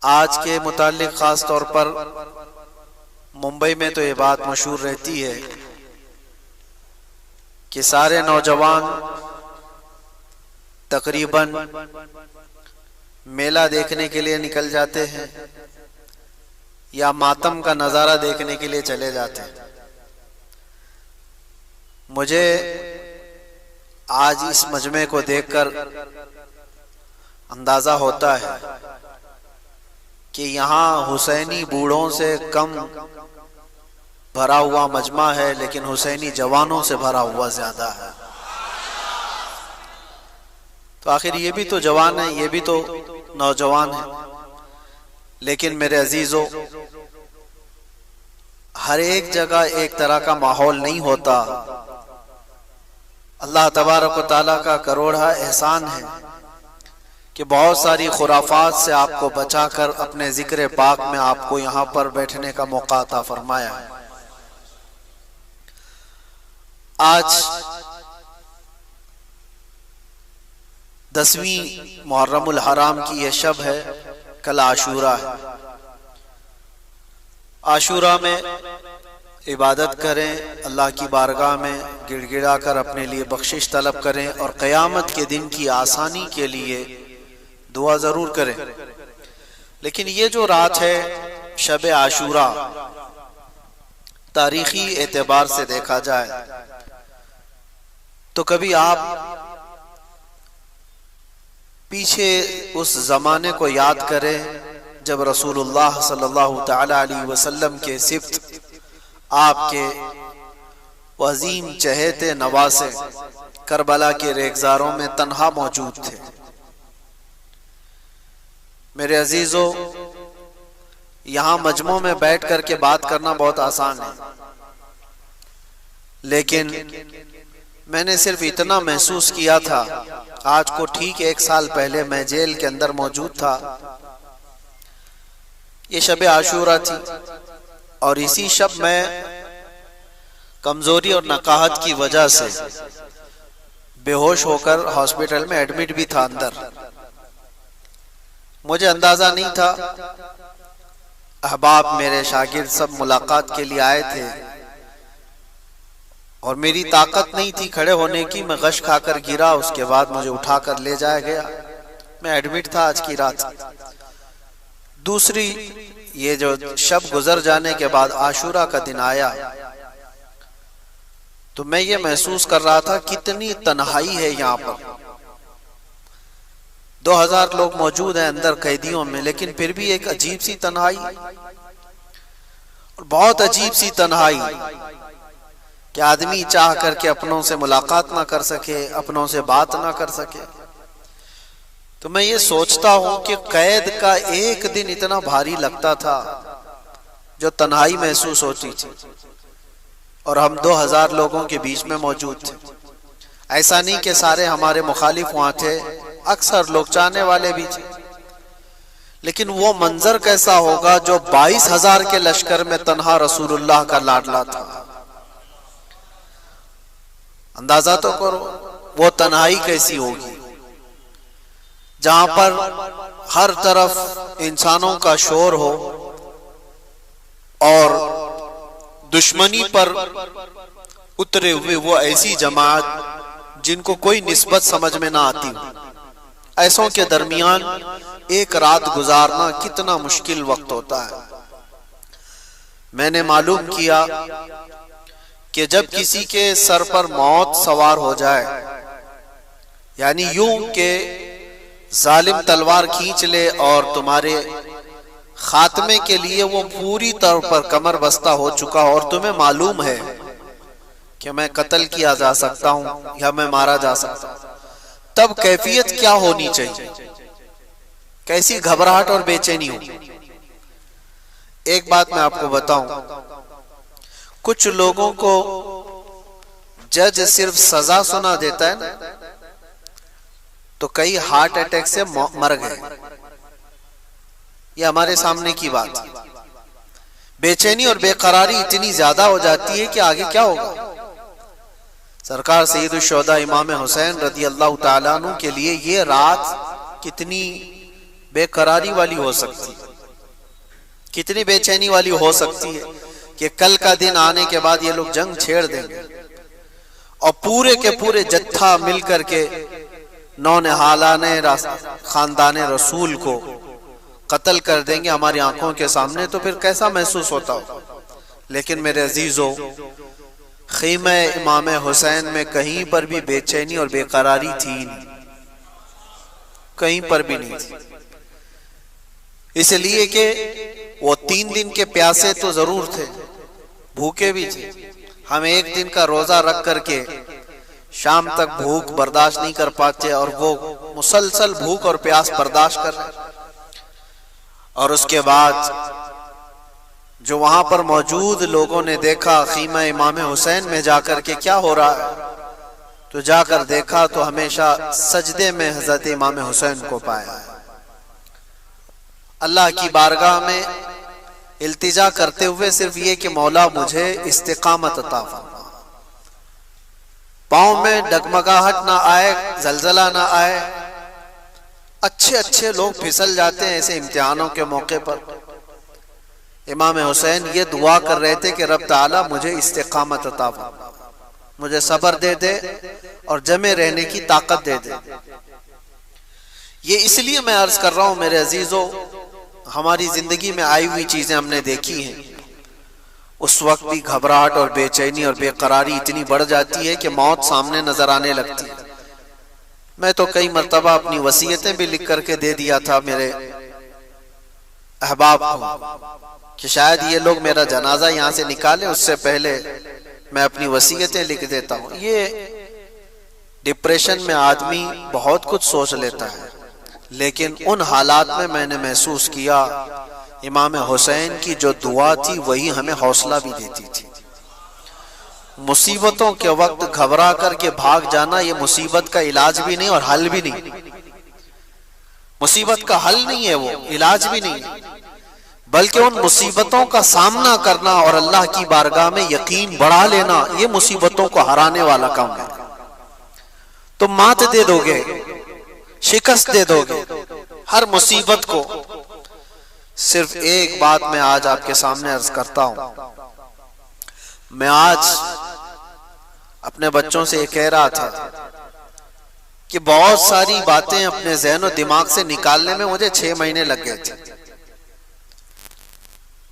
आज के मुतालिक ख़ास तौर पर मुंबई में तो ये बात मशहूर रहती है कि सारे नौजवान तकरीबन मेला देखने के लिए निकल जाते हैं या मातम का नज़ारा देखने के लिए चले जाते हैं। मुझे आज इस मजमे को देखकर अंदाजा होता है कि यहाँ हुसैनी बूढ़ों से कम भरा हुआ मजमा है, लेकिन हुसैनी जवानों से भरा हुआ ज्यादा है। तो आखिर ये भी तो जवान है, ये भी तो नौजवान है। लेकिन मेरे अजीजों, हर एक जगह एक तरह का माहौल नहीं होता। अल्लाह तबारक व तआला का करोड़ा एहसान है कि बहुत सारी खुराफात से आपको बचाकर अपने जिक्र पाक में आपको यहाँ पर बैठने का मौका अता फरमाया है। आज 10वीं मुहर्रमुल हराम की यह शब है, कल आशूरा है। आशूरा में इबादत करें, अल्लाह की बारगाह में गिड़गिड़ा कर अपने लिए बख्शिश तलब करें और क़यामत के दिन की आसानी के लिए दुआ जरूर करें। लेकिन ये जो रात है शब आशूरा, तारीखी एतबार से देखा जाए तो कभी आप पीछे उस जमाने को याद करें जब रसूलुल्लाह सल्लल्लाहु तआला अलैहि वसल्लम के सिफ्त आपके वज़ीम चहेते नवासे करबला के रेगजारों में तन्हा मौजूद थे। मेरे अजीजों, यहाँ मजमों में बैठ करके बात करना बहुत आसान है, लेकिन मैंने सिर्फ इतना महसूस किया था, आज को ठीक 1 साल पहले मैं जेल के अंदर मौजूद था। ये शब आशूरा थी और इसी शब में कमजोरी और नकाहत की वजह से बेहोश होकर हॉस्पिटल में एडमिट भी था अंदर। मुझे अंदाजा नहीं था, अहबाब मेरे शागिर्द सब मुलाकात के लिए आए थे और मेरी ताकत नहीं थी खड़े होने की। मैं गश खाकर गिरा, उसके बाद मुझे उठाकर ले जाया गया। मैं एडमिट था आज की रात। दूसरी, ये जो शब गुजर जाने के बाद आशूरा का दिन आया तो मैं ये महसूस कर रहा था कितनी तन्हाई है यहाँ पर। 2000 लोग मौजूद हैं अंदर कैदियों में, लेकिन फिर भी एक अजीब सी तन्हाई और बहुत अजीब सी तन्हाई कि आदमी चाह करके अपनों से मुलाकात ना कर सके, अपनों से बात ना कर सके। तो मैं ये सोचता हूं कि कैद का एक दिन इतना भारी लगता था जो तन्हाई महसूस होती थी, और हम 2000 लोगों के बीच में मौजूद थे। ऐसा नहीं कि सारे हमारे मुखालिफ वहां थे, अक्सर लोग चाहने वाले भी थे, लेकिन वो मंजर कैसा होगा जो 22,000 के लश्कर में तन्हा रसूलुल्लाह का लाडला था। अंदाजा तो करो वो तन्हाई कैसी होगी, जहां पर हर तरफ इंसानों का शोर हो और दुश्मनी पर उतरे हुए वो ऐसी जमात जिनको कोई निस्बत समझ में ना आती, ऐसों के दरमियान एक रात गुजारना कितना मुश्किल वक्त होता है। मैंने मालूम किया कि जब किसी के सर पर मौत सवार हो जाए, यानी यूं के जालिम तलवार खींच ले और तुम्हारे खात्मे के लिए वो पूरी तौर पर कमर बस्ता हो चुका हो और तुम्हें मालूम है कि मैं कत्ल किया जा सकता हूं या मैं मारा जा सकता हूं, तब कैफियत क्या होनी चाहिए, कैसी घबराहट और बेचैनी हो। एक बात मैं आपको बताऊं, कुछ लोगों को जज सिर्फ सजा सुना देता है ना, तो कई हार्ट अटैक से मर गए। ये हमारे सामने की बात। बेचैनी और बेकरारी इतनी ज्यादा हो जाती है कि आगे क्या होगा। सरकार सैयद शुहदा इमाम हुसैन रदी अल्लाह तआला अन्हु के लिए ये रात कितनी बेकरारी वाली हो सकती है। कितनी बेचैनी वाली हो सकती है कि कल का दिन आने के बाद ये लोग जंग छेड़ देंगे और पूरे के पूरे जत्था मिल करके नौनिहालाने खानदाने रसूल को कत्ल कर देंगे हमारी आंखों के सामने, तो फिर कैसा महसूस होता हो। लेकिन मेरे अजीजों, खीमा इमाम हुसैन में कहीं पर भी बेचैनी और बेकरारी थी नहीं, कहीं पर भी नहीं थी। इसलिए कि वो 3 दिन के प्यासे तो जरूर थे, भूखे भी थे। हम एक दिन का रोजा रख करके शाम तक भूख बर्दाश्त नहीं कर पाते और वो मुसलसल भूख और प्यास बर्दाश्त कर रहे। और उसके बाद जो वहां पर मौजूद लोगों ने देखा खीमा इमाम हुसैन में जाकर के क्या हो रहा है, तो जाकर देखा तो हमेशा सजदे में हजरत इमाम हुसैन को पाया है। अल्लाह की बारगाह में इल्तिजा करते हुए सिर्फ ये कि मौला मुझे इस्तिकामत अता फरमा, पाँव में डगमगाहट ना आए, जलजला ना आए। अच्छे अच्छे लोग फिसल जाते हैं ऐसे इम्तिहानों के मौके पर। इमाम हुसैन ये दुआ कर रहे थे कि रब ताला मुझे इस्तिकामत अता फरमा, मुझे सब्र दे दे और जमे रहने की ताकत दे दे। ये इसलिए मैं अर्ज कर रहा हूं मेरे अजीजों, हमारी जिंदगी में आई हुई चीजें हमने देखी हैं। उस वक्त भी घबराहट और बेचैनी और बेकरारी इतनी बढ़ जाती है कि मौत सामने नजर आने लगती है। मैं तो कई मर्तबा अपनी वसीयतें भी लिख करके दे दिया था मेरे अहबाब को कि शायद ये लोग मेरा जनाजा यहाँ से निकाले, उससे पहले मैं अपनी वसीयतें लिख देता हूँ। ये डिप्रेशन में आदमी बहुत कुछ सोच लेता है, लेकिन उन हालात में मैंने महसूस किया इमाम हुसैन की जो दुआ थी वही हमें हौसला भी देती थी। मुसीबतों के वक्त घबरा करके भाग जाना ये मुसीबत का इलाज भी नहीं और हल भी नहीं। मुसीबत का हल नहीं है, वो इलाज भी नहीं, बल्कि उन मुसीबतों का सामना करना और अल्लाह की बारगाह में यकीन बढ़ा लेना, ये मुसीबतों को हराने वाला काम है। तुम मात दे दोगे, शिकस्त दे दोगे हर मुसीबत को। सिर्फ एक बात मैं आज आपके सामने अर्ज करता हूं। मैं आज अपने बच्चों से ये कह रहा था कि बहुत सारी बातें अपने ज़हन और दिमाग से निकालने में मुझे 6 महीने लग गए थे।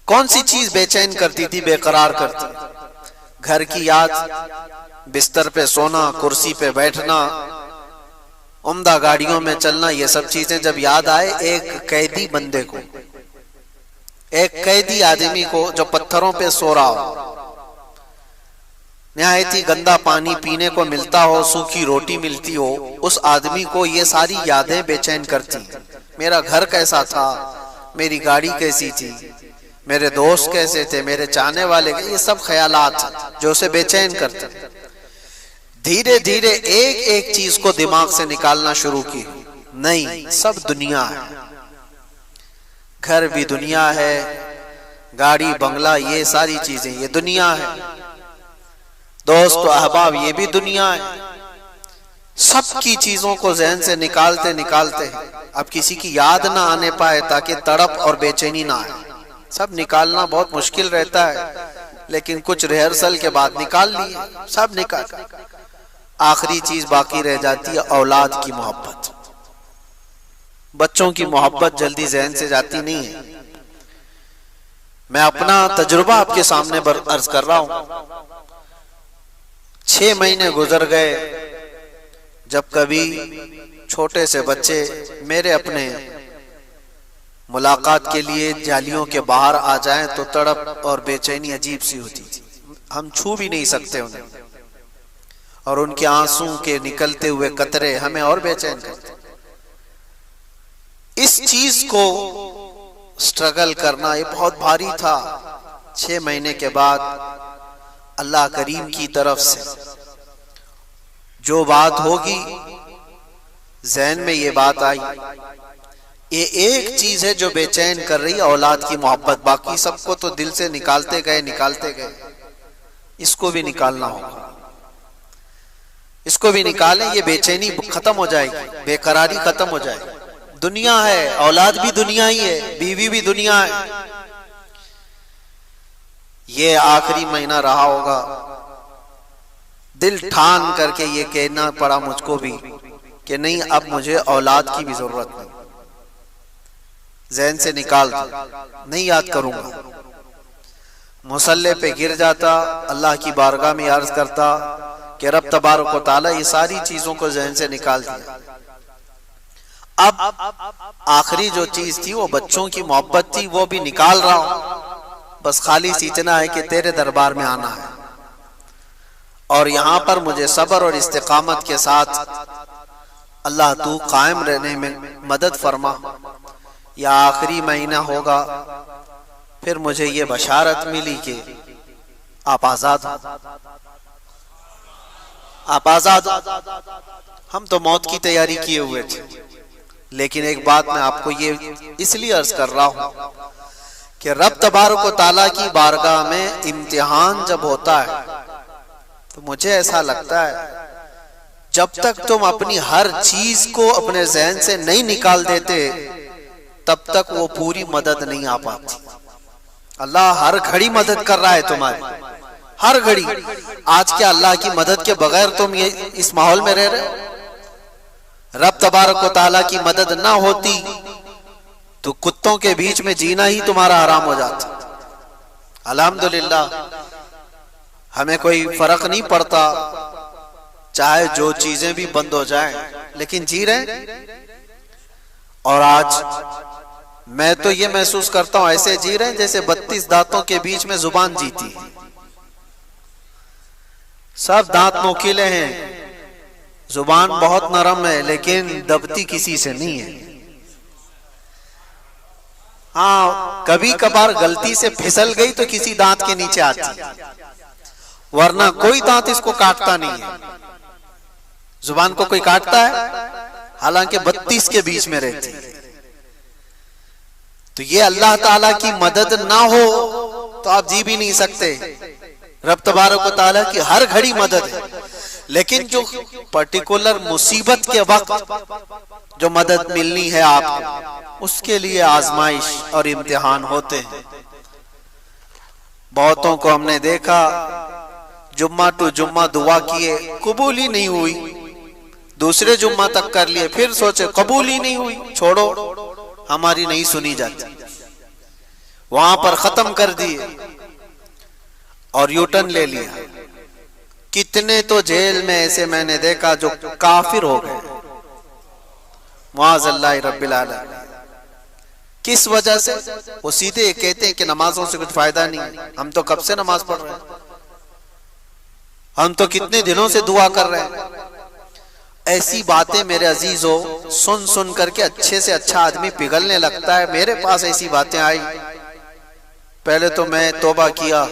कौन सी चीज बेचैन करती थी, बेकरार करती? घर की याद, बिस्तर पे सोना, कुर्सी पे बैठना, उम्दा गाड़ियों में चलना, ये सब चीजें जब याद आए एक कैदी बंदे को, एक कैदी आदमी को जो पत्थरों पे सो रहा हो, निहायत ही गंदा पानी पीने को मिलता हो, सूखी रोटी मिलती हो, उस आदमी को ये सारी यादें बेचैन करती। मेरा घर कैसा था, मेरी गाड़ी कैसी थी, मेरे दोस्त कैसे थे, मेरे चाहने वाले, ये सब ख्यालात जो उसे बेचैन करते। धीरे धीरे एक एक चीज को दिमाग से निकालना शुरू की। नहीं, सब दुनिया है, घर भी दुनिया है, गाड़ी बंगला ये सारी चीजें ये दुनिया है, दोस्त अहबाब ये भी दुनिया है। सबकी चीजों को जहन से निकालते निकालते अब किसी की याद ना आने पाए ताकि तड़प और बेचैनी ना आए। सब निकालना बहुत मुश्किल रहता है, लेकिन कुछ रिहर्सल के बाद निकाल लिए, सब निकाल। आखिरी चीज बाकी रह जाती है औलाद की मोहब्बत। बच्चों की मोहब्बत जल्दी जहन से जाती नहीं है। मैं अपना तजुर्बा आपके सामने अर्ज कर रहा हूं। 6 महीने गुजर गए, जब कभी छोटे से बच्चे मेरे अपने मुलाकात के लिए जालियों के बाहर आ जाएं तो तड़प और बेचैनी अजीब सी होती थी। हम छू भी नहीं सकते उन्हें, और उनके आंसू के निकलते हुए कतरे हमें और बेचैन करते। इस चीज को स्ट्रगल करना ये बहुत भारी था। 6 महीने के बाद अल्लाह करीम की तरफ से जो बात होगी, ज़हन में ये बात आई, ये एक चीज है जो बेचैन कर रही है, औलाद की मोहब्बत। बाकी सबको तो दिल से निकालते गए, इसको भी निकालना होगा, इसको भी निकालें, ये बेचैनी खत्म हो जाएगी, बेकरारी खत्म हो जाएगी। दुनिया है, औलाद भी दुनिया ही है, बीवी भी दुनिया है, ये आखिरी महीना रहा होगा, दिल ठान करके ये कहना पड़ा मुझको भी कि नहीं, अब मुझे औलाद की भी जरूरत नहीं, ज़हन से निकाल दो, नहीं याद करूंगा। मुसल्ले पे गिर जाता, अल्लाह की बारगाह में अर्ज करता कि रब तबारक व तआला ये सारी चीजों को ज़हन से निकाल दिया। अब आखिरी जो चीज थी वो बच्चों की मोहब्बत थी, वो भी निकाल रहा हूं, बस खाली इतना है कि तेरे दरबार में आना है और यहां पर मुझे सब्र और इस्तिकामत के साथ अल्लाह तू कायम रहने में मदद फरमा। या आखिरी महीना होगा, फिर मुझे ये बशारत मिली कि आप आजाद हो, आप आजाद हो। हम तो मौत की तैयारी किए हुए थे, लेकिन एक बात मैं आपको ये इसलिए अर्ज कर रहा हूं कि रब तबारक व तआला की बारगाह में इम्तिहान जब होता है तो मुझे ऐसा लगता है जब तक तुम अपनी हर चीज को अपने ज़हन से नहीं निकाल देते तब तक वो पूरी मदद नहीं आ पाती। अल्लाह हर घड़ी मदद कर रहा है तुम्हारी, हर घड़ी। आज क्या अल्लाह की मदद के बगैर तुम ये इस माहौल में रह रहे हो? रब तबारक व तआला की मदद ना होती तो कुत्तों के बीच में जीना ही तुम्हारा हराम हो जाता। अल्हम्दुलिल्लाह हमें कोई फर्क नहीं पड़ता, चाहे जो चीजें भी बंद हो जाएं, लेकिन जी रहे। और आज मैं तो ये महसूस करता हूं ऐसे जी रहे हैं जैसे 32 दांतों के बीच में जुबान जीती है। सब दांत नोकीले हैं, जुबान बहुत नरम है, लेकिन दबती किसी से नहीं है। हाँ, कभी कभार गलती से फिसल गई तो किसी दांत के नीचे आती, वरना कोई दांत इसको काटता नहीं है। जुबान को कोई काटता है? हालांकि 32 के बीच में रहती। तो ये अल्लाह ताला की मदद ना हो तो आप जी भी नहीं सकते। रब तबारक व तआला की हर घड़ी मदद है, लेकिन जो पर्टिकुलर मुसीबत के वक्त जो मदद मिलनी है आपको, उसके लिए आजमाइश और इम्तिहान होते हैं। बहुतों को हमने देखा जुम्मा टू जुम्मा दुआ किए, कबूल ही नहीं हुई। दूसरे जुम्मा तक कर लिए, फिर सोचे कबूल ही नहीं हुई, छोड़ो हमारी नहीं सुनी जाती, वहां पर खत्म कर दिए और यूटर्न ले लिया। कितने तो जेल में ऐसे मैंने देखा जो काफिर हो गए, मुआज़ल्लाह रब्बिल आलमीन। किस वजह से? वो सीधे कहते हैं कि नमाजों से कुछ फायदा नहीं। हम तो कब से नमाज पढ़ रहे हैं, हम तो कितने दिनों से दुआ कर रहे हैं। ऐसी बातें मेरे अजीजों सुन सुन करके अच्छे से अच्छा आदमी पिघलने लगता है। मेरे पास ऐसी बातें आई, पहले तो मैं तौबा किया,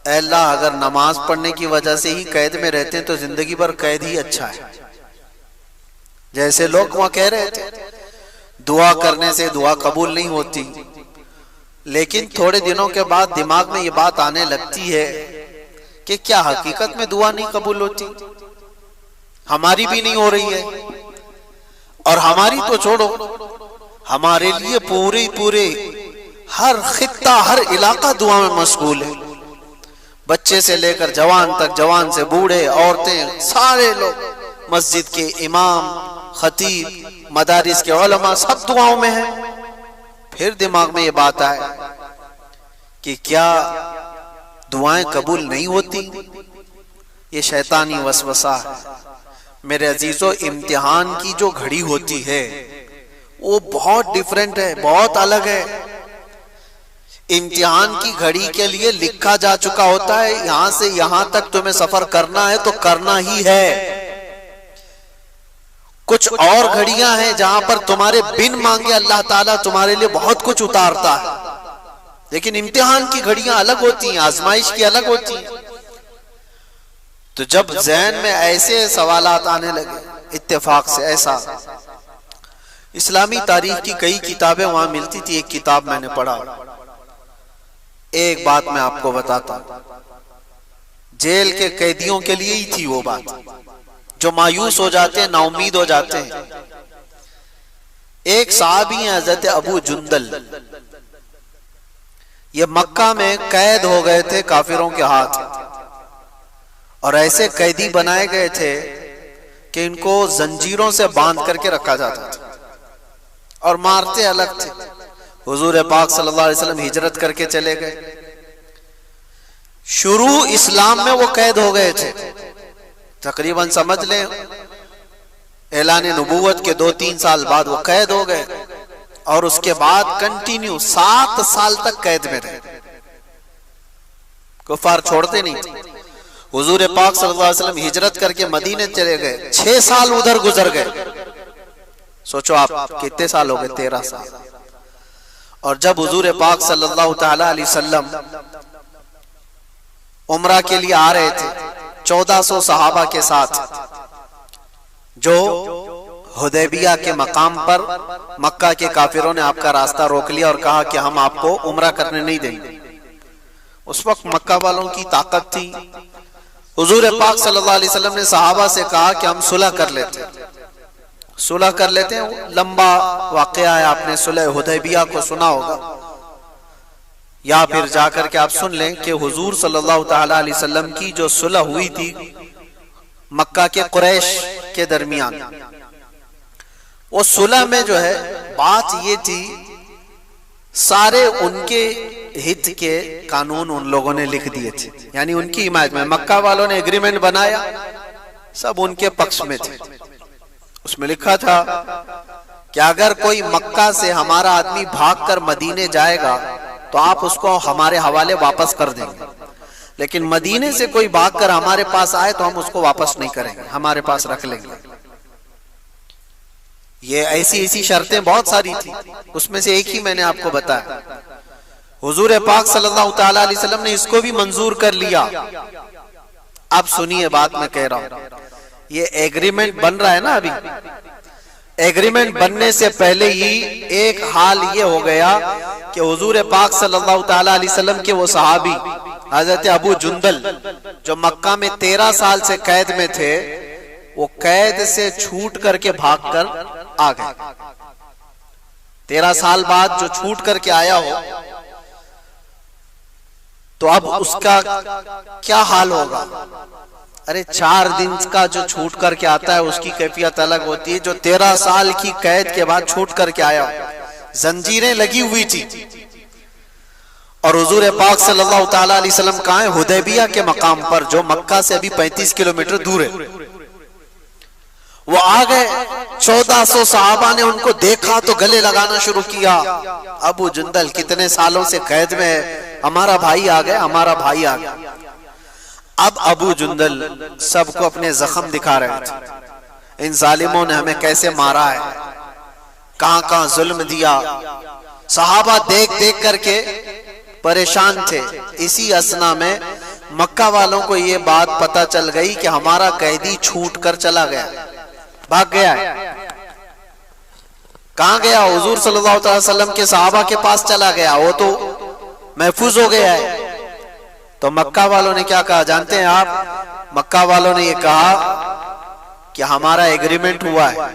अल्लाह अगर नमाज पढ़ने की वजह से ही कैद में रहते हैं तो जिंदगी भर कैद ही अच्छा है। जैसे लोग वहां कह रहे थे दुआ करने से दुआ कबूल नहीं होती, लेकिन थोड़े दिनों के बाद दिमाग में ये बात आने लगती है कि क्या हकीकत में दुआ नहीं कबूल होती? हमारी भी नहीं हो रही है, और हमारी तो छोड़ो, हमारे लिए पूरे पूरे हर खित्ता हर इलाका दुआ में मशगूल है। बच्चे से लेकर जवान तक, जवान से बूढ़े, औरतें, सारे लोग, मस्जिद के इमाम, खतीब, मदारिस के उलमा, सब दुआओं में हैं। फिर दिमाग में ये बात आए कि क्या दुआएं कबूल नहीं होती? ये शैतानी वसवसा है। मेरे अजीजों, इम्तिहान की जो घड़ी होती है वो बहुत डिफरेंट है, बहुत अलग है। इम्तिहान की घड़ी के लिए लिखा जा चुका होता है, यहां से यहां तक तुम्हें सफर करना है तो करना ही है। कुछ और घड़ियां हैं जहां पर तुम्हारे बिन मांगे अल्लाह ताला तुम्हारे लिए बहुत कुछ उतारता है, लेकिन इम्तिहान की घड़ियां अलग होती हैं, आजमाइश की अलग होती हैं। तो जब ज़हन में ऐसे सवालात आने लगे, इत्तेफाक से ऐसा, इस्लामी तारीख की कई किताबें वहां मिलती थी, एक किताब मैंने पढ़ा। एक बात मैं आपको बताता हूं, जेल के कैदियों के लिए ही थी वो बात, जो मायूस हो जाते हैं, नाउमीद हो जाते हैं। एक साहबी हैं हजरत अबू जुंदल, ये मक्का में कैद हो गए थे काफिरों के हाथ, और ऐसे कैदी बनाए गए थे कि इनको जंजीरों से बांध करके रखा जाता था और मारते अलग थे। हुजूर पाक सल्लल्लाहु अलैहि वसल्लम हिजरत करके चले गए। शुरू इस्लाम में वो कैद हो गए थे, तकरीबन समझ लें ऐलान नबूवत के 2-3 साल बाद वो कैद हो गए, और उसके बाद कंटिन्यू 7 साल तक कैद में रहे। कुफार छोड़ते नहीं थे। हुजूर पाक सल्लल्लाहु अलैहि वसल्लम हिजरत करके मदीने चले गए, 6 साल उधर गुजर गए। सोचो आप कितने साल हो गए, 13 साल। और जब हुजूर पाक सल्लल्लाहु तआला अलैहि वसल्लम उम्रा के लिए आ रहे थे 1400 सहाबा के साथ, जो हुदैबिया के मकाम पर मक्का के काफिरों ने आपका रास्ता रोक लिया और कहा कि हम आपको उम्रा करने नहीं देंगे। उस वक्त मक्का वालों की ताकत थी। हुजूर पाक सल्लल्लाहु अलैहि वसल्लम ने सहाबा से कहा कि हम सुलह कर लेते हैं, सुलह कर लेते हैं। लंबा वाकया है, आपने सुलह हुदैबिया को सुना होगा, या फिर जाकर के आप सुन लें कि हुजूर सल्लल्लाहु तआला अलैहि वसल्लम की जो सुलह हुई थी मक्का के कुरैश के दरमियान, वो सुलह में जो है बात ये थी, सारे उनके हित के कानून उन लोगों ने लिख दिए थे, यानी उनकी हिमायत में। मक्का वालों ने एग्रीमेंट बनाया, सब उनके पक्ष में थे। उसमें लिखा था कि अगर कोई मक्का से हमारा आदमी भागकर मदीने जाएगा तो आप उसको हमारे हवाले वापस कर देंगे, लेकिन मदीने से कोई भागकर हमारे पास आए तो हम उसको वापस नहीं करेंगे, हमारे पास रख लेंगे। ये ऐसी शर्तें बहुत सारी थी, उसमें से एक ही मैंने आपको बताया। हुजूर पाक सल्लल्लाहु तआला अलैहि वसल्लम ने इसको भी मंजूर कर लिया। अब सुनिए बात मैं कह रहा हूं, ये एग्रीमेंट बन रहा है ना, अभी एग्रीमेंट बनने से पहले ही एक हाल ये हो गया कि हुजूर पाक सल्लल्लाहु तआला अलैहि वसल्लम के वो सहाबी हजरत अबू जुंदल, जो मक्का में 13 साल से कैद में थे, वो कैद से छूट करके भागकर आ गए। 13 साल बाद जो छूट करके आया हो, तो अब उसका क्या हाल होगा। अरे 4 दिन का जो छूट करके आता है उसकी कैफियत अलग होती है। जो 13 साल की कैद के बाद छूट करके आया, जंजीरें लगी हुई थी, और हुजूर पाक सल्लल्लाहु तआला अलैहि वसल्लम कहाँ है, हुदैबिया के मकाम पर, जो मक्का से अभी 35 किलोमीटर दूर है। वो आ गए, 1400 सहाबा ने उनको देखा तो गले लगाना शुरू किया। अबू जुंदल कितने सालों से कैद में है, हमारा भाई आ गया, हमारा भाई आ गया। अब अबू जुंदल सबको अपने जख्म दिखा रहे थे, इन जालिमों ने हमें कैसे मारा है, कहां कहां जुल्म दिया। सहाबा देख देख करके परेशान थे। इसी असना में मक्का वालों को ये बात पता चल गई कि हमारा कैदी छूट कर चला गया, भाग गया है। कहां गया? हुजूर सल्लल्लाहु अलैहि वसल्लम के सहाबा के पास चला गया, वो तो महफूज हो गया है। तो मक्का वालों ने क्या कहा जानते हैं आप? मक्का वालों ने ये कहा कि हमारा एग्रीमेंट हुआ है,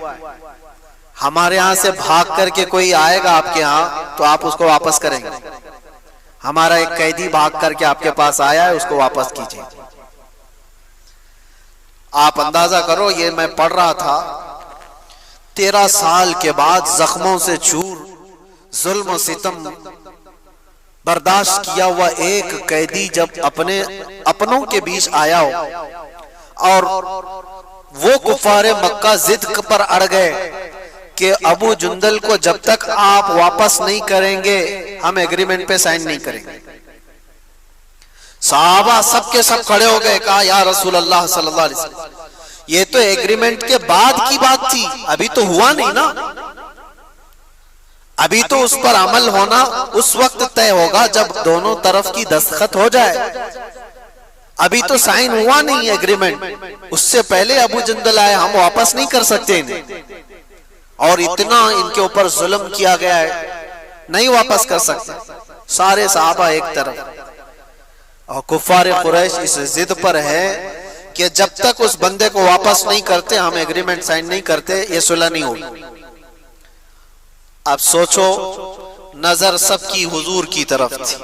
हमारे यहां से भाग करके कोई आएगा आपके यहां तो आप उसको वापस करेंगे। हमारा एक कैदी भाग करके आपके पास आया है, उसको वापस कीजिए। आप अंदाजा करो, ये मैं पढ़ रहा था, 13 साल के बाद जख्मों से चूर, जुल्म और सितम बर्दाश्त किया हुआ एक कैदी जब अपनों के बीच आया हो, और वो कुफारे मक्का जिद पर अड़ गए कि अबू जुंदल को जब तक आप वापस नहीं करेंगे हम एग्रीमेंट पे साइन नहीं करेंगे। सहाबा सबके सब खड़े हो गए, कहा या रसूल अल्लाह सल्लल्लाहु अलैहि वसल्लम, ये तो एग्रीमेंट के बाद की बात थी, अभी तो हुआ नहीं ना, अभी तो उस पर अमल होना उस वक्त तय होगा जब दोनों तरफ की दस्तखत हो जाए, अभी तो साइन हुआ नहीं एग्रीमेंट। उससे पहले अबू जुंदल आए, हम वापस नहीं कर सकते इन्हें, और इतना इनके ऊपर जुल्म किया गया है, नहीं वापस कर सकते। सारे सहाबा एक तरफ, और कुफार कुरैश इस जिद पर है कि जब तक उस बंदे को वापस नहीं करते हम एग्रीमेंट साइन नहीं करते, ये सुलह नहीं होगी। अब सोचो, नजर सबकी हुजूर की तरफ थी।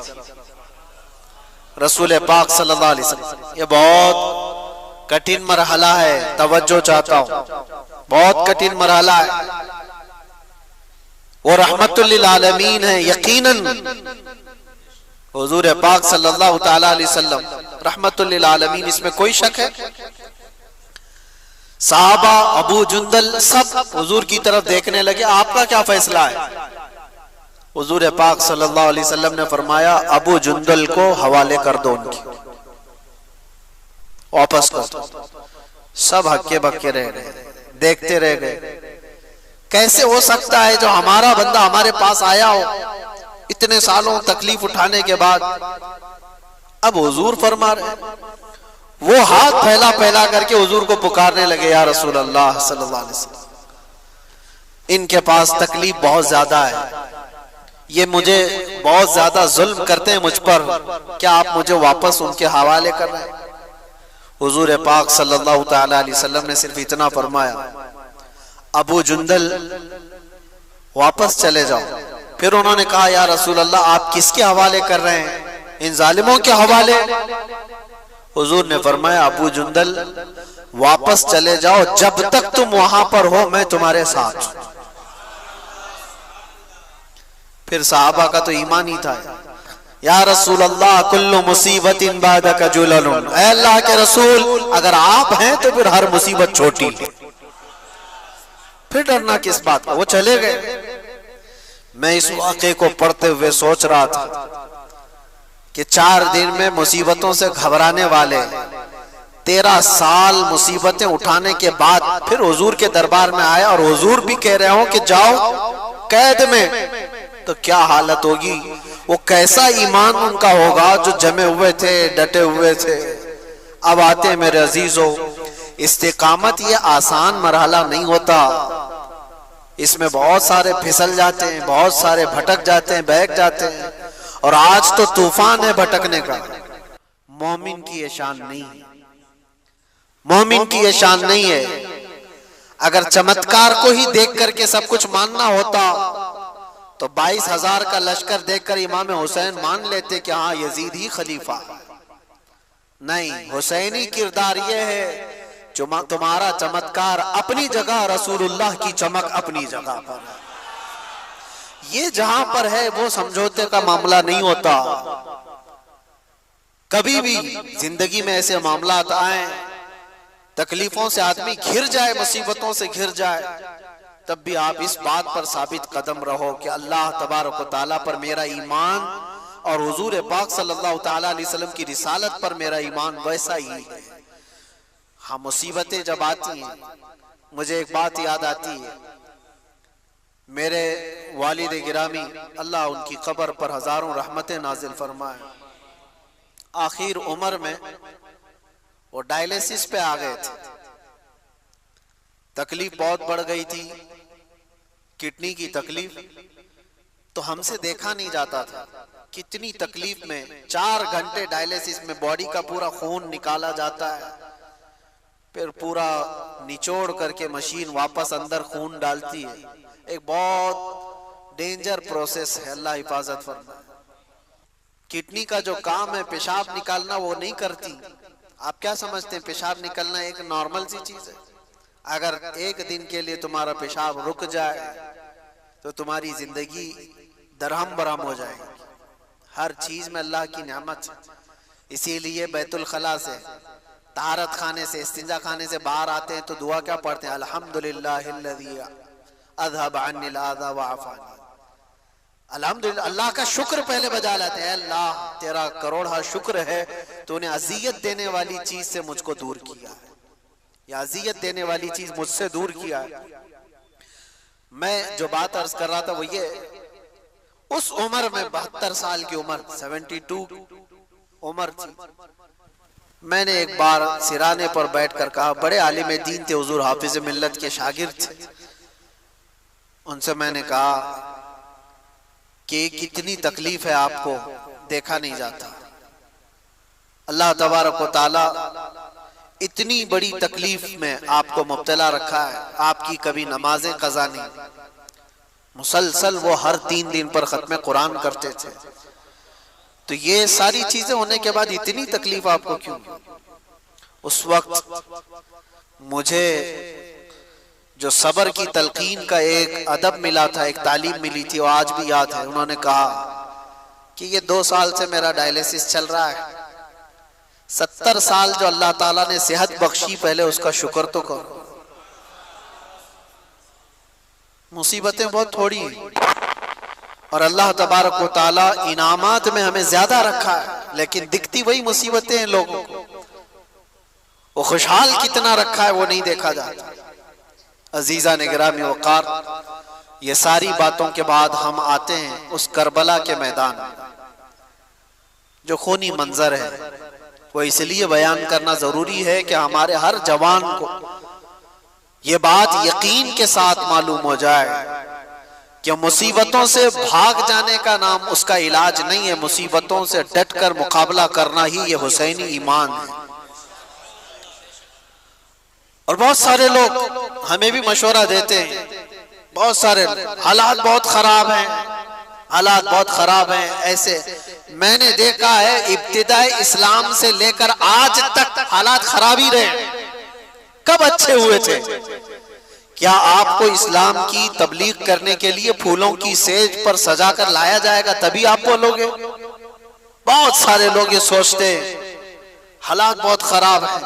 रसूल पाक सल्लल्लाहु अलैहि वसल्लम, ये बहुत कठिन मरहला है, तवज्जो चाहता हूं, बहुत कठिन मरहला है। वो रहमतुल लिल आलमीन है, यकीनन हुजूर पाक सल्लल्लाहु ताला अलैहि वसल्लम रहमतुल लिल आलमीन, इसमें कोई शक है। साहबा, अबू जुंदल सब हुजूर की तरफ देखने लगे, आपका क्या फैसला है? हुजूर पाक सल्लल्लाहु अलैहि वसल्लम ने फरमाया, अबू जुंदल को हवाले कर दो, उनकी वापस कर दो। सब हक्के बक्के रह गए, देखते रह गए। कैसे हो सकता है जो हमारा बंदा हमारे पास आया हो इतने सालों तकलीफ उठाने के बाद, अब हुजूर फरमा रहे। वो हाथ फैला फैला करके हुजूर को पुकारने लगे, या रसूल अल्लाह सल्लल्लाहु अलैहि वसल्लम, इनके पास तकलीफ बहुत ज्यादा है, ये मुझे बहुत ज्यादा जुल्म करते हैं मुझ पर, क्या आप मुझे वापस उनके हवाले कर रहे हैं? हुजूर पाक सल्लल्लाहु ताला अलैहि वसल्लम ने सिर्फ इतना फरमाया, अबू जुंदल वापस चले जाओ। फिर उन्होंने कहा, या रसूल अल्लाह, आप किसके हवाले कर रहे हैं? इन जालिमों के हवाले? हुजूर ने फरमाया, अबू जुंदल वापस चले जाओ, जब तक तुम वहां पर हो मैं तुम्हारे साथ। फिर साहबा का तो ईमान ही था, या रसूल अल्लाह कुल्लु मुसीबतिन बादका जुललुन, ऐ अल्लाह के रसूल अगर आप हैं तो फिर हर मुसीबत छोटी, फिर डरना किस बात का? वो चले गए। मैं इस वाक़े को पढ़ते हुए सोच रहा था कि 4 दिन में मुसीबतों से घबराने वाले 13 साल मुसीबतें उठाने के बाद फिर हुजूर के दरबार में आया, और हुजूर भी कह रहे हो कि जाओ कैद में, तो क्या हालत होगी? वो कैसा ईमान उनका होगा जो जमे हुए थे, डटे हुए थे। अब आते मेरे अजीजों, इस्तिकामत ये आसान मरहला नहीं होता, इसमें बहुत सारे फिसल जाते हैं, बहुत सारे भटक जाते हैं, बहक जाते हैं, और आज तो तूफान है भटकने का। मोमिन की ये शान नहीं है, मोमिन की ये शान नहीं है। अगर चमत्कार को ही देख करके सब कुछ मानना होता तो 22,000 का लश्कर देखकर इमाम हुसैन मान लेते कि हाँ यजीद ही खलीफा। नहीं, हुसैनी किरदार ये है जो तुम्हारा चमत्कार अपनी जगह, रसूलुल्लाह की चमक अपनी जगह पर है। ये जहां पर है वो समझौते का मामला नहीं होता। कभी भी जिंदगी में ऐसे मामला आए, तकलीफों से आदमी घिर जाए, मुसीबतों से घिर जाए, तब भी आप इस बात पर साबित कदम रहो कि अल्लाह तबारक व तआला पर मेरा ईमान और हुजूर पाक सल्लल्लाहु ताला अलैहि वसल्लम की रिसालत पर मेरा ईमान वैसा ही है। हाँ, मुसीबतें जब आती हैं, मुझे एक बात याद आती है, मेरे वालिद गिरामी अल्लाह उनकी कब्र पर हजारों रहमतें नाजिल फरमाए, आखिर उम्र में वो डायलिसिस पे आ गए थे। तकलीफ बहुत बढ़ गई थी, किडनी की तकलीफ, तो हमसे देखा नहीं जाता था कितनी तकलीफ में 4 घंटे डायलिसिस में बॉडी का पूरा खून निकाला जाता है, फिर पूरा निचोड़ करके मशीन वापस अंदर खून डालती है। एक बहुत डेंजर प्रोसेस है, अल्लाह हिफाजत फरमाए। किडनी का जो काम है पेशाब निकालना, वो नहीं करती। आप क्या समझते हैं पेशाब निकलना एक नॉर्मल सी चीज है? अगर एक दिन के लिए तुम्हारा पेशाब रुक जाए तो तुम्हारी जिंदगी दरहम बरहम हो जाएगी। हर चीज में अल्लाह की नेमत है। इसीलिए बैतुल खला से, तारत खाने से, इस्तिंजा खाने से बाहर आते हैं तो दुआ क्या पढ़ते हैं? अल्हम्दुलिल्लाहिल्लज़ी अज़हब अन्निल आज़ा व आफ़ानी। अल्हम्दुलिल्लाह, अल्लाह का शुक्र पहले बजा लाते हैं। अल्लाह तेरा करोड़ा शुक्र है, तूने अजियत देने वाली चीज से मुझको दूर किया है, या अजियत देने वाली चीज मुझसे दूर किया है। मैं जो बात अर्ज कर रहा था वो ये, उस उम्र में 72 साल की उम्र, 72 उम्र थी। मैंने एक बार सिराने पर बैठकर कहा, बड़े आलिम दीन थे हुजूर, हाफिज मिल्लत के शागिर्द थे। उनसे मैंने कहा कि कितनी तकलीफ है आपको, देखा नहीं जाता। अल्लाह तबारक व तआला इतनी बड़ी तकलीफ में आपको मुब्तला रखा है, आपकी कभी नमाजें कज़ा नहीं, मुसलसल वो हर 3 दिन पर खत्म कुरान करते थे। तो ये सारी चीजें होने के बाद इतनी तकलीफ आपको क्यों? उस वक्त मुझे जो सबर की तलकीन का एक अदब मिला था, एक तालीम मिली थी, वो आज भी याद है। उन्होंने कहा कि ये 2 साल से मेरा डायलिसिस चल रहा है, 70 साल जो अल्लाह ताला ने सेहत बख्शी, पहले उसका शुक्र तो करो। मुसीबतें बहुत थोड़ी हैं और अल्लाह तबारक व ताला इनामात में हमें ज्यादा रखा है, लेकिन दिखती वही मुसीबतें हैं लोगों को। वो खुशहाल कितना रखा है वो नहीं देखा जाता। अजीजा ने गिरामी वकार, ये सारी बातों के बाद हम आते हैं उस करबला के मैदान में। जो खूनी मंजर है वो इसलिए बयान करना जरूरी है कि हमारे हर जवान को ये बात यकीन के साथ मालूम हो जाए कि मुसीबतों से भाग जाने का नाम उसका इलाज नहीं है, मुसीबतों से डट कर मुकाबला करना ही ये हुसैनी ईमान है। और बहुत सारे लोग हमें भी मशवरा देते हैं, बहुत सारे हालात बहुत खराब हैं, हालात बहुत खराब हैं। ऐसे मैंने देखा है इब्तिदाई इस्लाम से लेकर आज तक हालात खराब ही रहे। कब अच्छे हुए थे? क्या आपको इस्लाम की तबलीग करने के लिए फूलों की सेज पर सजा कर लाया जाएगा तभी आप बोलोगे? बहुत सारे लोग ये सोचते हैं हालात बहुत खराब है।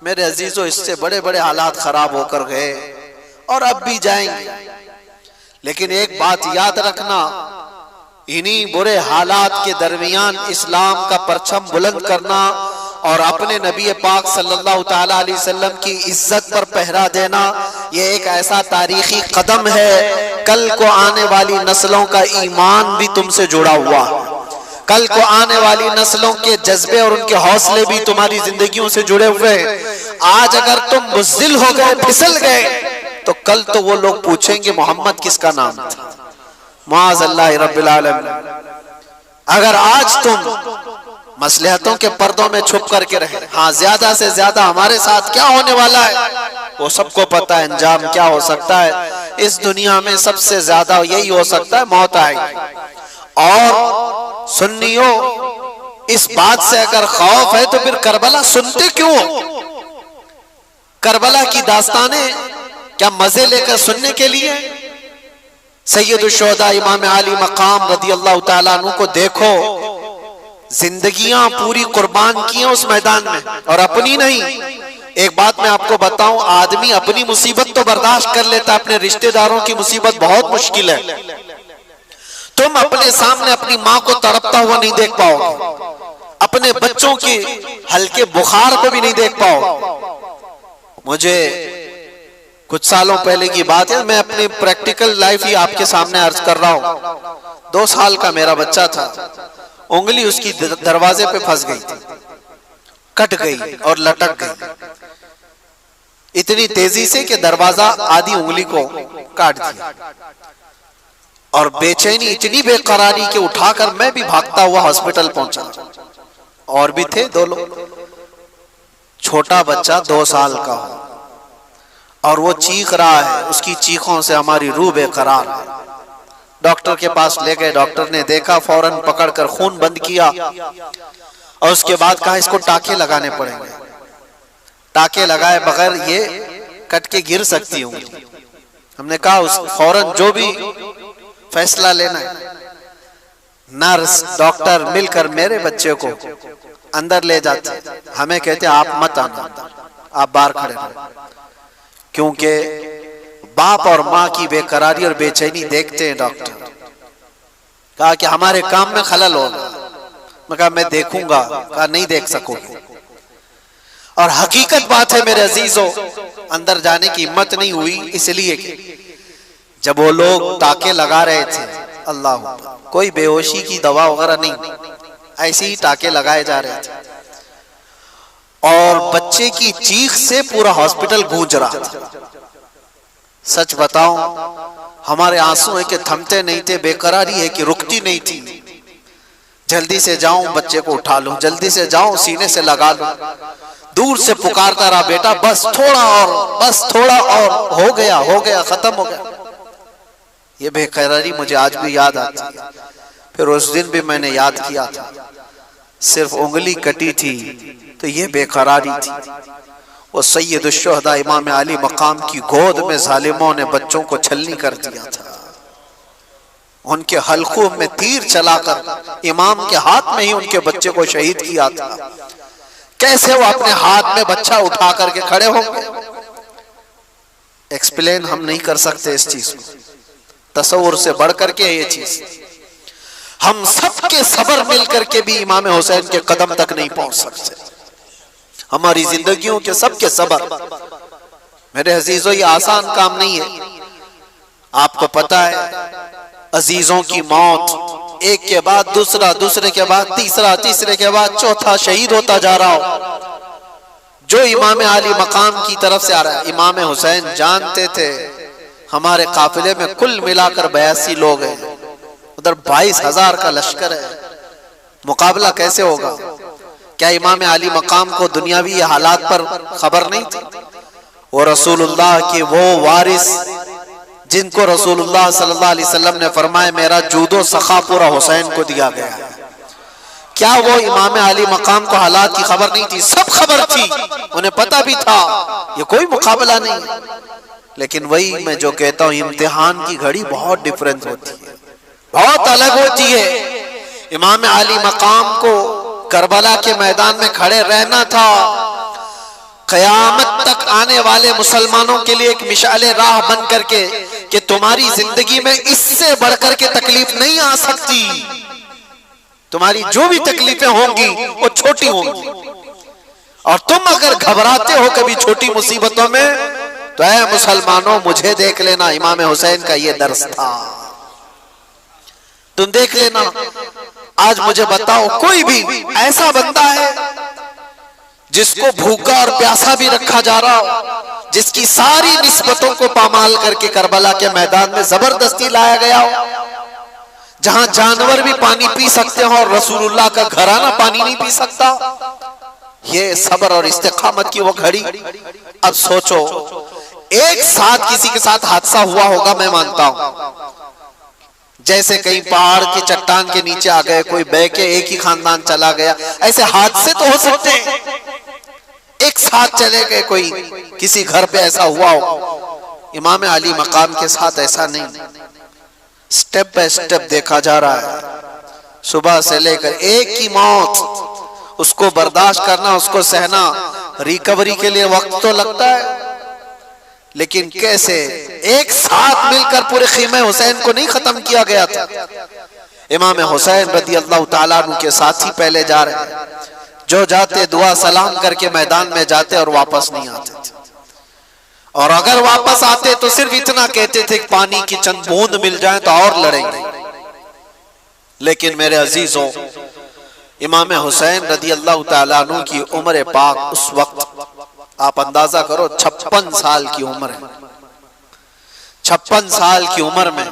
मेरे अजीजों, इससे बड़े बड़े हालात खराब होकर गए और अब भी जाएंगे। लेकिन एक बात याद रखना, इन्हीं बुरे हालात के दरमियान इस्लाम का परचम बुलंद करना और अपने नबी पाक सल्लल्लाहु ताला अलैहि वसल्लम की इज्जत पर पहरा देना, ये एक ऐसा तारीखी कदम है। कल को आने वाली नस्लों का ईमान भी तुमसे जुड़ा हुआ है, कल को आने वाली नस्लों के जज्बे और उनके हौसले भी तुम्हारी जिंदगियों से जुड़े हुए हैं। आज अगर तुम बुज़दिल हो गए, फिसल गए, तो कल तो वो लोग पूछेंगे मोहम्मद किसका नाम था। माअज़ल्लाह रब्बिल आलमीन। अगर आज तुम मसलहतों के पर्दों में छुप करके रहे, हाँ ज्यादा से ज्यादा हमारे साथ क्या होने वाला है वो सबको पता है, अंजाम क्या हो सकता है। इस दुनिया में सबसे ज्यादा यही हो सकता है, मौत आएगी। और सुन्नियों, इस बात से अगर खौफ है तो फिर करबला सुनते क्यों? करबला की दास्तानें क्या मजे लेकर सुनने के लिए? सैयदुल शुहदा इमाम अली मकाम रदी अल्लाह ताला अन्हु को देखो, जिंदगियां पूरी कुर्बान की हैं उस मैदान में, और अपनी नहीं। एक बात मैं आपको बताऊं, आदमी अपनी मुसीबत तो बर्दाश्त कर लेता, अपने रिश्तेदारों की मुसीबत बहुत मुश्किल है। तुम अपने सामने अपनी माँ को तड़पता हुआ नहीं देख पाओगे, अपने बच्चों के हल्के बुखार को भी नहीं देख पाओगे। मुझे कुछ सालों पहले की बात है, मैं अपनी प्रैक्टिकल लाइफ ही आपके सामने अर्ज कर रहा हूँ। 2 साल का मेरा बच्चा था, उंगली उसकी दरवाजे पे फंस गई थी, कट गई और लटक गई इतनी तेजी से कि दरवाजा आधी उंगली को काट दिया। और बेचैनी इतनी बेकरारी के उठाकर मैं भी भागता हुआ हॉस्पिटल पहुंचा। और भी थे 2 लोग। छोटा बच्चा 2 साल का हो और वो चीख रहा है, उसकी चीखों से हमारी रूह बेकरार है। डॉक्टर के पास ले गए, डॉक्टर ने देखा, फौरन पकड़कर खून बंद किया और उसके बाद कहा इसको टाके लगाने पड़ेंगे। टाके लगाए बगैर ये कट के गिर सकती हूँ। हमने कहा उस फौरन जो भी फैसला लेना है, नर्स डॉक्टर मिलकर मेरे बच्चे को अंदर ले जाते, हमें कहते आप मत आना, आप बाहर खड़े रहो, क्योंकि बाप और माँ की बेकरारी और बेचैनी देखते हैं। डॉक्टर कहा कि हमारे काम में खलल होगा। मैं कहा मैं देखूंगा। कहा नहीं देख सकोगे। और हकीकत बात है मेरे अजीजों, अंदर जाने की हिम्मत नहीं हुई, इसलिए कि जब वो लोग टाके लगा रहे थे, अल्लाह, कोई बेहोशी की दवा वगैरह नहीं, ऐसे ही टाके लगाए जा रहे थे और बच्चे की चीख से पूरा हॉस्पिटल गूंज रहा था। सच बताऊं, हमारे आंसू है कि थमते नहीं थे, बेकरारी है कि रुकती नहीं थी। जल्दी से जाऊं बच्चे को उठा लूं, जल्दी से जाऊं सीने से लगा लूं। दूर से पुकारता रहा, बेटा बस थोड़ा और, बस थोड़ा और, हो गया खत्म हो गया। ये बेकरारी मुझे आज भी याद आती है। फिर उस दिन भी मैंने याद किया था, सिर्फ उंगली कटी थी तो ये बेकरारी थी। वो सैयदुश्शुहदा इमाम अली मकाम की गोद में जालिमों ने बच्चों को छलनी कर दिया था। उनके हल्कों में तीर चलाकर इमाम के हाथ में ही उनके बच्चे को शहीद किया था। कैसे वो अपने हाथ में बच्चा उठा करके खड़े होंगे? एक्सप्लेन हम नहीं कर सकते इस चीज को, तसव्वुर से बढ़ करके ये चीज। हम सबके सबर मिल करके भी इमाम हुसैन के कदम तक नहीं पहुंच सकते। हमारी जिंदगियों के सबके सबर, मेरे अजीजों, ये आसान काम नहीं है। आपको पता है अजीजों की मौत एक के बाद दूसरा, दूसरे के बाद तीसरा, तीसरे के बाद चौथा शहीद होता जा रहा हो, जो इमाम अली मकाम की तरफ से आ रहा है। इमाम हुसैन जानते थे हमारे काफिले में कुल मिलाकर 82 लोग हैं, उधर 22,000 का लश्कर है, मुकाबला कैसे होगा? क्या इमाम अली मकाम को दुनियावी हालात पर खबर नहीं थी? वो रसूलुल्लाह के वो वारिस जिनको रसूलुल्लाह सल्लल्लाहु अलैहि वसल्लम ने फरमाया मेरा जूदो सखा पूरा हुसैन को दिया गया है, क्या वो इमाम अली मकाम को हालात की खबर नहीं थी? सब खबर थी, उन्हें पता भी था ये कोई मुकाबला नहीं। लेकिन वही मैं जो कहता हूँ, इम्तिहान की घड़ी बहुत डिफरेंस होती है, बहुत अलग होती है। इमाम अली मकाम को करबला के मैदान में खड़े रहना था, क़यामत तक आने वाले मुसलमानों के लिए एक मिसाले राह बन करके कि तुम्हारी जिंदगी में इससे बढ़कर के तकलीफ नहीं आ सकती। तुम्हारी जो भी तकलीफें होंगी वो छोटी होंगी, और तुम अगर घबराते हो कभी छोटी मुसीबतों में तो ऐ मुसलमानों मुझे देख लेना। इमाम हुसैन का ये दर्स था, तुम देख लेना। आज मुझे बताओ कोई भी ऐसा बंदा है जिसको भूखा और प्यासा भी रखा जा रहा हो, जिसकी सारी निस्बतों को पामाल करके करबला के मैदान में जबरदस्ती लाया गया हो, जहां जानवर भी पानी पी सकते हो और रसूलुल्लाह का घराना पानी नहीं पी सकता? ये सब्र और इस्तिकामत की वो घड़ी। अब सोचो, एक साथ किसी के साथ हादसा हुआ होगा, मैं मानता हूं, जैसे कहीं पहाड़ की चट्टान के नीचे आ गए, कोई बह के एक ही खानदान चला गया, ऐसे हादसे तो हो सकते हैं। एक साथ चले गए, कोई किसी घर पे ऐसा हुआ हो। इमाम अली मकाम के साथ ऐसा नहीं, स्टेप बाय स्टेप देखा जा रहा है। सुबह से लेकर एक ही मौत, उसको बर्दाश्त करना, उसको सहना, रिकवरी के लिए वक्त तो लगता है, लेकिन कैसे एक साथ मिलकर पूरे खीमे हुसैन को नहीं खत्म किया गया था। इमाम हुसैन रदी अल्लाह ताला अन्हु के साथी पहले जा रहे हैं, जो जाते दुआ सलाम करके मैदान में जाते और वापस नहीं आते थे, और अगर वापस आते तो सिर्फ इतना कहते थे कि पानी की चंद बूंद मिल जाए तो और लड़ेंगे। लेकिन मेरे अजीजों, इमाम हुसैन रदी अल्लाह ताला अन्हु की उम्र पाक उस वक्त आप अंदाजा करो 56 साल की उम्र है। 56 साल की उम्र में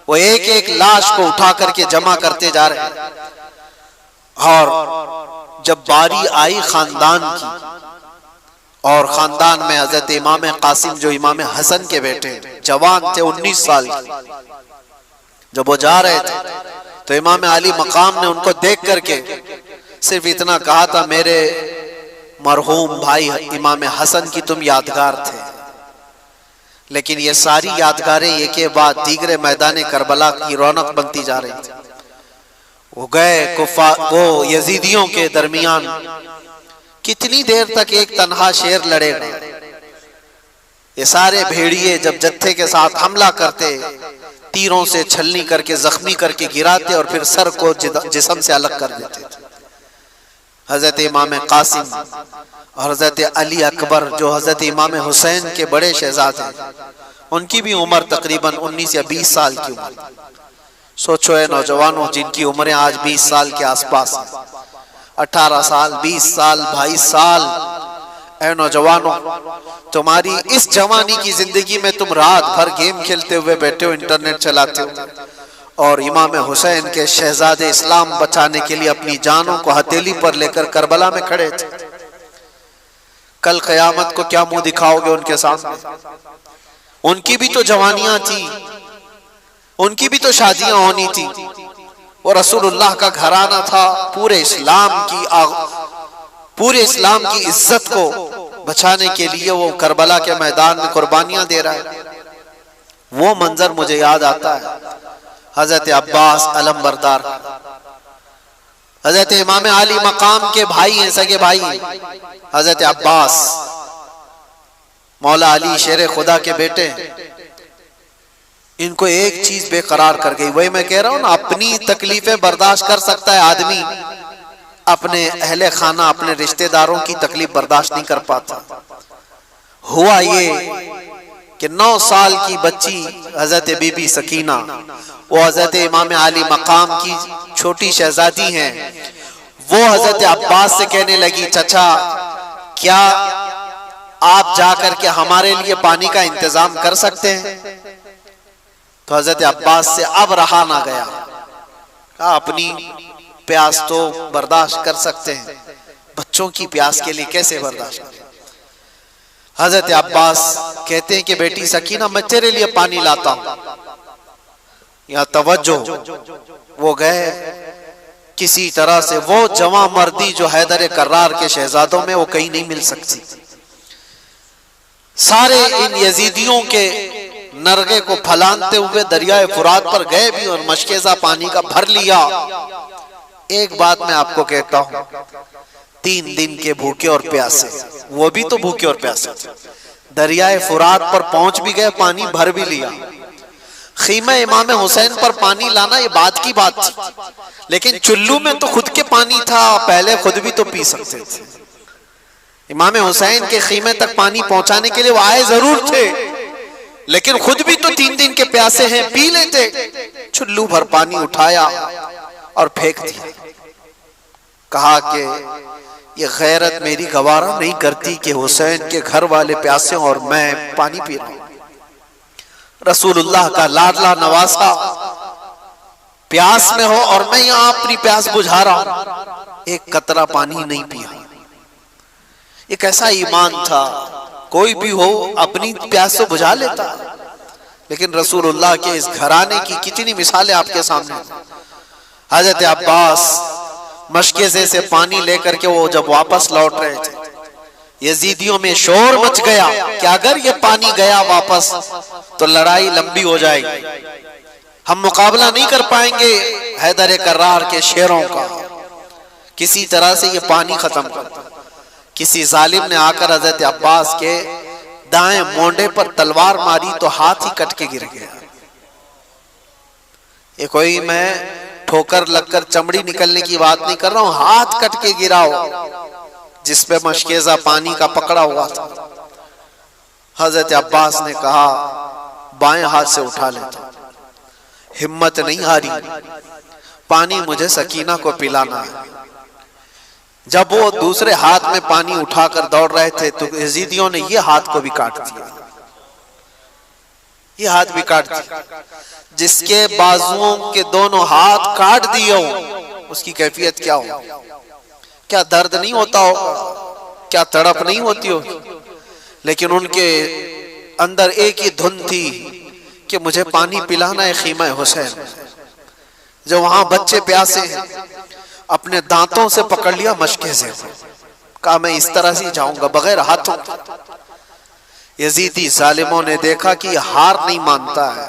वो एक एक लाश को उठा करके जमा करते जा रहे हैं, और जब बारी आई खानदान की, और खानदान में हजरत इमाम कासिम जो इमाम हसन के बेटे जवान थे, 19 साल के, जब वो जा रहे थे तो इमाम अली मकाम ने उनको देख करके सिर्फ इतना कहा था, मेरे मरहूम भाई इमाम हसन की तुम यादगार थे। लेकिन ये सारी यादगारें एक के बाद दीगरे मैदान करबला की रौनक बनती जा रही थी। वो गए वो यजीदियों के दरमियान कितनी देर तक एक तन्हा शेर लड़ेगा? ये सारे भेड़िए जब जत्थे के साथ हमला करते, तीरों से छलनी करके जख्मी करके गिराते और फिर सर को जिस्म से अलग कर देते थे। हजरत इमाम कासिम और हजरत अली अकबर जो हजरत इमाम हुसैन के बड़े शहजादे, उनकी भी उम्र तकरीबन 19 या 20 साल की उम्र। सोचो है नौजवानों, जिनकी उम्रें आज 20 साल के आसपास, 18 साल, 20 साल, 22 साल। ऐ नौजवानों, तुम्हारी इस जवानी की जिंदगी में तुम रात भर गेम खेलते हुए बैठे हो, इंटरनेट चलाते हो, और इमाम हुसैन के शहजादे इस्लाम बचाने के लिए अपनी जानों को हथेली पर लेकर करबला में खड़े थे। कल क़यामत को क्या मुंह दिखाओगे उनके सामने? उनकी भी तो जवानियां थी, उनकी भी तो शादियां होनी थी। वो रसूलुल्लाह का घराना था। पूरे इस्लाम की इज्जत को बचाने के लिए वो करबला के मैदान में कुर्बानियां दे रहा है। वो मंजर मुझे याद आता है हजरत अब्बास अलम बरदार, हजरत इमाम अली मकाम के भाई हैं, सगे भाई हजरत अब्बास मौला अली शेर खुदा के बेटे। इनको एक चीज बेकरार कर गई। वही मैं कह रहा हूं ना, अपनी तकलीफें बर्दाश्त कर सकता है आदमी, अपने अहले खाना अपने रिश्तेदारों की तकलीफ बर्दाश्त नहीं कर पाता। हुआ ये कि 9 साल की बच्ची हजरत बीबी सकीना, वो हजरत इमाम अली मकाम की छोटी शहजादी हैं, वो हजरत अब्बास से कहने लगी, चचा क्या आप जाकर के हमारे लिए पानी का इंतजाम कर सकते हैं? तो हजरत अब्बास से अब रहा ना गया, कहा अपनी प्यास तो बर्दाश्त कर सकते हैं, बच्चों की प्यास के लिए कैसे बर्दाश्त करें? हजरत अब्बास कहते हैं कि बेटी सकीना मैं तेरे लिए पानी लाता हूं। या तवज्जो, वो गए किसी तरह से, वो जवां मर्दी जो हैदर कर्रार के शहजादों में वो कहीं नहीं मिल सकती। सारे इन यजीदियों के नरगे को फलानते हुए दरियाए फुरात पर गए भी और मशकेज़ा पानी का भर लिया। एक बात मैं आपको कहता हूं, 3 दिन के भूखे और प्यासे, वो भी तो भूखे और प्यासे, दरियाए फुरात पर पहुंच भी गए, पानी भर भी लिया। खीमा इमाम हुसैन पर पानी लाना ये बात की बात थी, लेकिन चुल्लू में तो खुद के पानी था, पहले खुद भी तो पी सकते थे। इमाम हुसैन के खीमे तक पानी पहुंचाने के लिए वो आए जरूर थे, लेकिन खुद भी तो 3 दिन के प्यासे हैं, पी लेते। चुल्लू भर पानी उठाया और फेंक दिया। कहा कि ये गैरत मेरी गवारा नहीं करती कि हुसैन के घर वाले प्यासे और मैं पानी पी रहा हूं। रसूलुल्लाह का लाडला नवासा प्यास में हो और मैं यहां अपनी प्यास बुझा रहा हूं, एक कतरा पानी नहीं पिया। ये कैसा ईमान था, कोई भी हो अपनी प्यास तो बुझा लेता, लेकिन रसूलुल्लाह के इस घराने की कितनी मिसालें आपके सामने। हजरत अब्बास मशकेज़े से पानी लेकर के वो जब वापस लौट रहे थे, यजीदियों में शोर मच गया कि अगर ये पानी गया वापस तो लड़ाई लंबी हो जाएगी, हम मुकाबला नहीं कर पाएंगे हैदर कर्रार के शेरों का, किसी तरह से ये पानी खत्म कर। किसी जालिम ने आकर हजरत अब्बास के दाएं मोंडे पर तलवार मारी तो हाथ ही कट के गिर गया। ये कोई मैं ठोकर लगकर चमड़ी निकलने की बात नहीं कर रहा हूं, हाथ कट के गिरा हो जिसपे मशकेज़ा पानी का पकड़ा हुआ था। हजरत अब्बास ने कहा बाएं हाथ से उठा लेता, हिम्मत नहीं हारी, पानी मुझे सकीना को पिलाना है। जब वो दूसरे हाथ में पानी उठाकर दौड़ रहे थे तो यजीदियों ने ये हाथ को भी काट दिया, ये हाथ भी काट दिया। जिसके बाजुओं के दोनों हाथ काट दिए हो उसकी कैफियत क्या हो? क्या दर्द नहीं होता होगा, क्या तड़प नहीं होती होगी? लेकिन उनके अंदर एक ही धुन थी कि मुझे पानी पिलाना है खीमा हुसैन। जो वहां बच्चे प्यासे हैं, अपने दांतों से पकड़ लिया मशकेज़े को, कहा मैं इस तरह से जाऊंगा बगैर हाथों। यजीदी जालिमों ने देखा कि हार नहीं मानता है,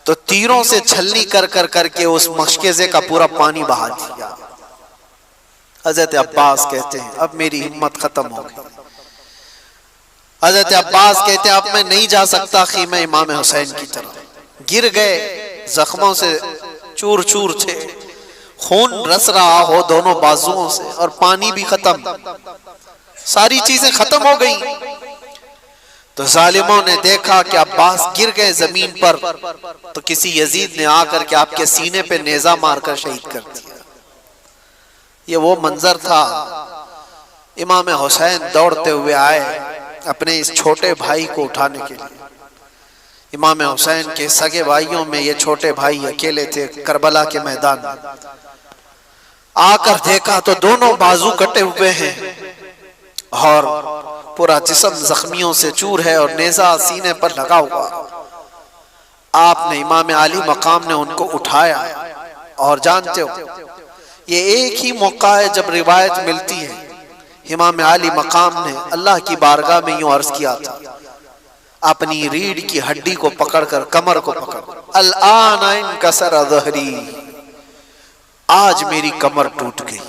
तो तीरों से छलनी कर कर करके उस मशकेज़े का पूरा पानी बहा दिया। हजरत अब्बास कहते हैं अब मेरी हिम्मत खत्म हो गई। हजरत अब्बास कहते हैं अब मैं नहीं जा सकता खीमा इमाम हुसैन की तरफ। गिर गए, जख्मों से चूर चूर थे, खून रस रहा हो दोनों बाजुओं से और पानी भी खत्म, सारी चीजें खत्म हो गई। तो जालिमों ने देखा कि अब्बास गिर गए जमीन पर, तो किसी यजीद ने आकर के आपके सीने पे नेजा मारकर शहीद कर दिया। ये वो मंजर था। इमाम हुसैन दौड़ते हुए आए अपने इस छोटे भाई को उठाने के लिए। इमाम हुसैन के सगे भाइयों में ये छोटे भाई अकेले थे। करबला के मैदान में आकर देखा तो दोनों बाजू कटे हुए हैं और पूरा जिस्म जख्मियों से चूर है और नेजा सीने पर लगा हुआ। आपने इमाम आली मकाम ने उनको उठाया। और जानते हो ये एक ही मौका है जब रिवायत मिलती है इमाम आली मकाम ने अल्लाह की बारगाह में यूं अर्ज किया था, अपनी रीढ़ की हड्डी को पकड़कर, कमर को पकड़, अल-आन इनकसर ज़हरी, आज मेरी कमर टूट गई।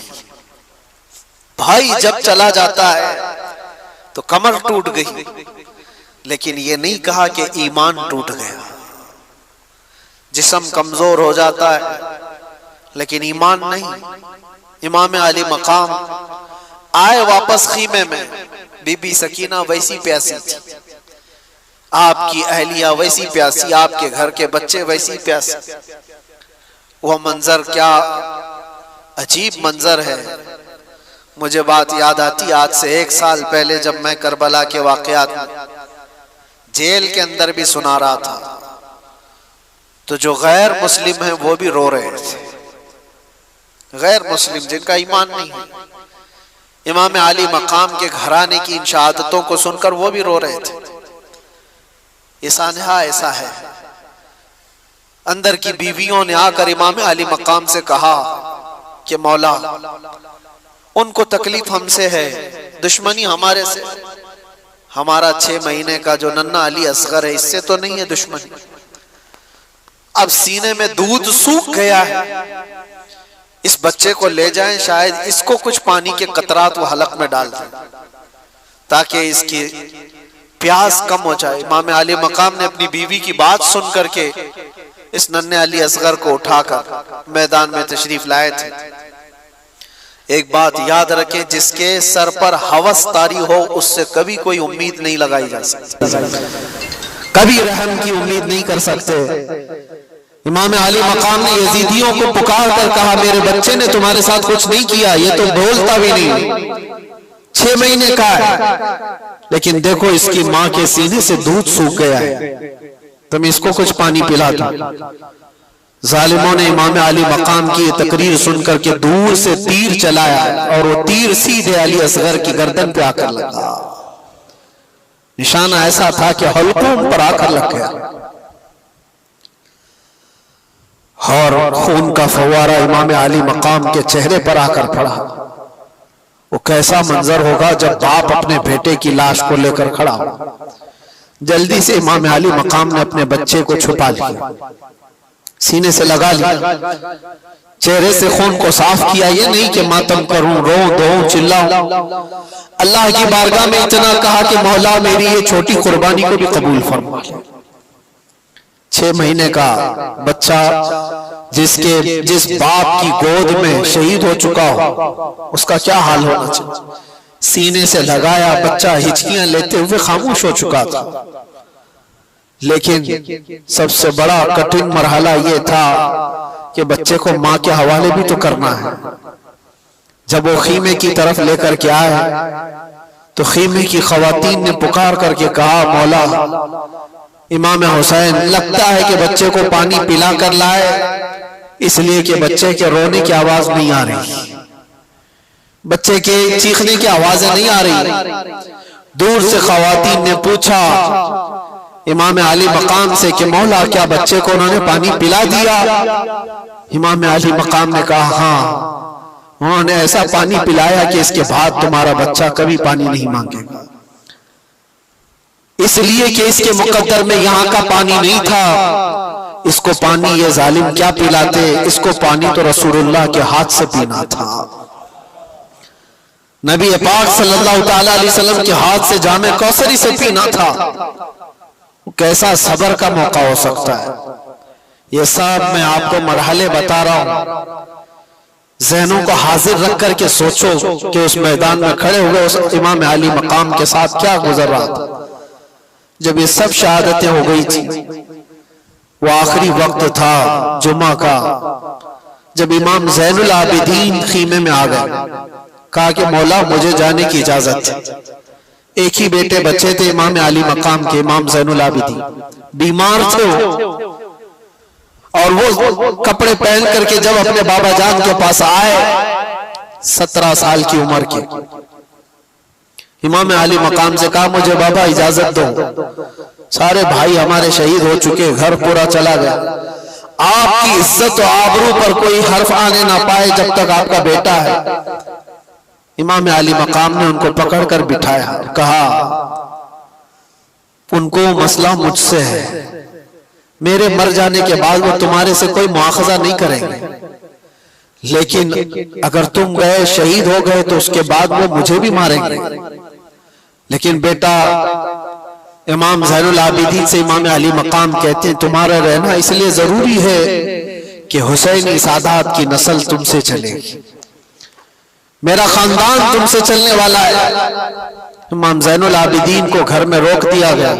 भाई जब चला जाता है तो कमर टूट गई, लेकिन ये नहीं कहा कि ईमान टूट गया। जिस्म कमजोर हो जाता है लेकिन ईमान नहीं। इमाम आली मकाम आए वापस खीमे में, बीबी सकीना वैसी प्यासी थी, आपकी अहलिया वैसी प्यासी, आपके घर के बच्चे वैसी प्यासी। वह मंजर क्या अजीब मंजर है। मुझे बात याद आती, आज से 1 साल पहले जब मैं करबला के वाकयात में जेल के अंदर भी सुना रहा था, तो जो गैर मुस्लिम है वो भी रो रहे थे। गैर मुस्लिम जिनका ईमान नहीं है, इमाम आली मकाम के घराने की इन शहादतों को सुनकर वो भी रो रहे थे। ये सानहा ऐसा है। अंदर की बीवियों ने आकर इमाम आली मकाम से कहा कि मौला, उनको तकलीफ हमसे है, दुश्मनी हमारे से, हमारा 6 महीने का जो नन्ना अली असगर है इससे तो नहीं है दुश्मनी। अब सीने में दूध सूख गया है, इस बच्चे को ले जाएं, शायद इसको कुछ पानी के कतरात वो हलक में डाल दें ताकि इसकी प्यास कम हो जाए। इमाम आली मकाम ने अपनी बीवी की बात सुन करके इस नन्हे अली असगर को उठाकर मैदान में तशरीफ लाए थे। एक बात याद रखें, जिसके सर पर हवस तारी हो उससे कभी कोई उम्मीद नहीं लगाई जा सकती, कभी रहम की उम्मीद नहीं कर सकते। इमाम आली मकाम ने यजीदियों को पुकार कर कहा, मेरे बच्चे ने तुम्हारे साथ कुछ नहीं किया, ये तो बोलता भी नहीं, 6 महीने का है, लेकिन देखो इसकी माँ के सीने से दूध सूख गया है, तुम इसको कुछ पानी पिला दो। जालिमों ने इमाम आली मकाम की ये तकरीर सुनकर के दूर से तीर चलाया और वो तीर सीधे अली असगर की गर्दन पे आकर लगा। निशाना ऐसा था कि हल्कों पर आकर लग गया और खून का फव्वारा इमाम आली मकाम के चेहरे पर आकर पड़ा। वो कैसा मंजर होगा जब बाप अपने बेटे की लाश को लेकर खड़ा हो। जल्दी से इमाम आली मकाम ने अपने बच्चे को छुपा लिया, सीने से लगा लिया, चेहरे से खून को साफ किया। ये नहीं कि मातम करूं, रो दो, चिल्लाऊं। अल्लाह की बारगाह में इतना कहा कि मौला मेरी ये छोटी कुर्बानी को भी कबूल फरमा। 6 महीने का बच्चा जिस बाप की गोद में शहीद हो चुका हो, उसका क्या हाल होना चाहिए। सीने से लगाया, बच्चा हिचकियां लेते हुए खामोश हो चुका था। लेकिन सबसे बड़ा कठिन मरहला यह था कि बच्चे को मां के हवाले भी तो करना है। जब वो खीमे की तरफ लेकर के आए तो खीमे की खवातीन ने पुकार करके कहा, मौला इमाम हुसैन लगता है कि बच्चे को पानी पिला कर लाए, इसलिए कि बच्चे के रोने की आवाज नहीं आ रही, बच्चे के चीखने की आवाजें नहीं आ रही। दूर से खवातीन ने पूछा इमाम आली मकाम से कि मौला क्या बच्चे को उन्होंने पानी पिला दिया। इमाम आली मकाम ने कहा, हाँ, उन्होंने ऐसा पानी पिलाया कि इसके बाद तुम्हारा बच्चा कभी पानी नहीं मांगेगा। इसलिए कि इसके मुकद्दर में यहाँ का पानी नहीं था, इसको पानी ये जालिम क्या पिलाते, इसको पानी तो रसूलुल्लाह के हाथ से पीना था। नबी पाक सल्लल्लाहु ताला अलैहि वसल्लम के हाथ से जामे कौसरी से पीना था। कैसा सब्र का मौका हो सकता है। ये सब मैं आपको मरहले बता रहा हूं, ज़हनों को हाजिर रख करके सोचो कि उस मैदान में खड़े हुए उस इमाम आली मकाम के साथ क्या गुजर रहा था। जब ये सब शहादतें हो गई थी, वो आखिरी वक्त था जुमा का, जब इमाम ज़ैनुल आबिदीन खीमे में आ गए, कहा कि मौला मुझे जाने की इजाजत है। एक ही बेटे बच्चे थे इमाम आली मकाम के, इमाम ज़ैनुल आबिदीन बीमार थे और वो कपड़े पहन करके जब अपने बाबा जान के पास आए, 17 साल की उम्र के, इमाम आली मकाम से कहा मुझे बाबा इजाजत दो, सारे भाई हमारे शहीद हो चुके, घर पूरा चला गया, आपकी इज्जत और आबरू पर कोई हर्फ आने ना पाए जब तक आपका बेटा है। इमाम अली मकाम ने उनको पकड़कर बिठाया, कहा उनको मसला मुझसे है, मेरे मर जाने के बाद वो तुम्हारे से कोई मुआखजा नहीं करेंगे, लेकिन अगर तुम गए शहीद हो गए तो उसके बाद वो मुझे भी मारेंगे। लेकिन बेटा, इमाम ज़ैनुल आबिदीन से इमाम अली मकाम कहते हैं तुम्हारा रहना इसलिए जरूरी है कि हुसैन सादात की नस्ल तुमसे चलेगी, मेरा खानदान तुमसे चलने वाला है। इमाम ज़ैनुल आबिदीन को घर में रोक दिया गया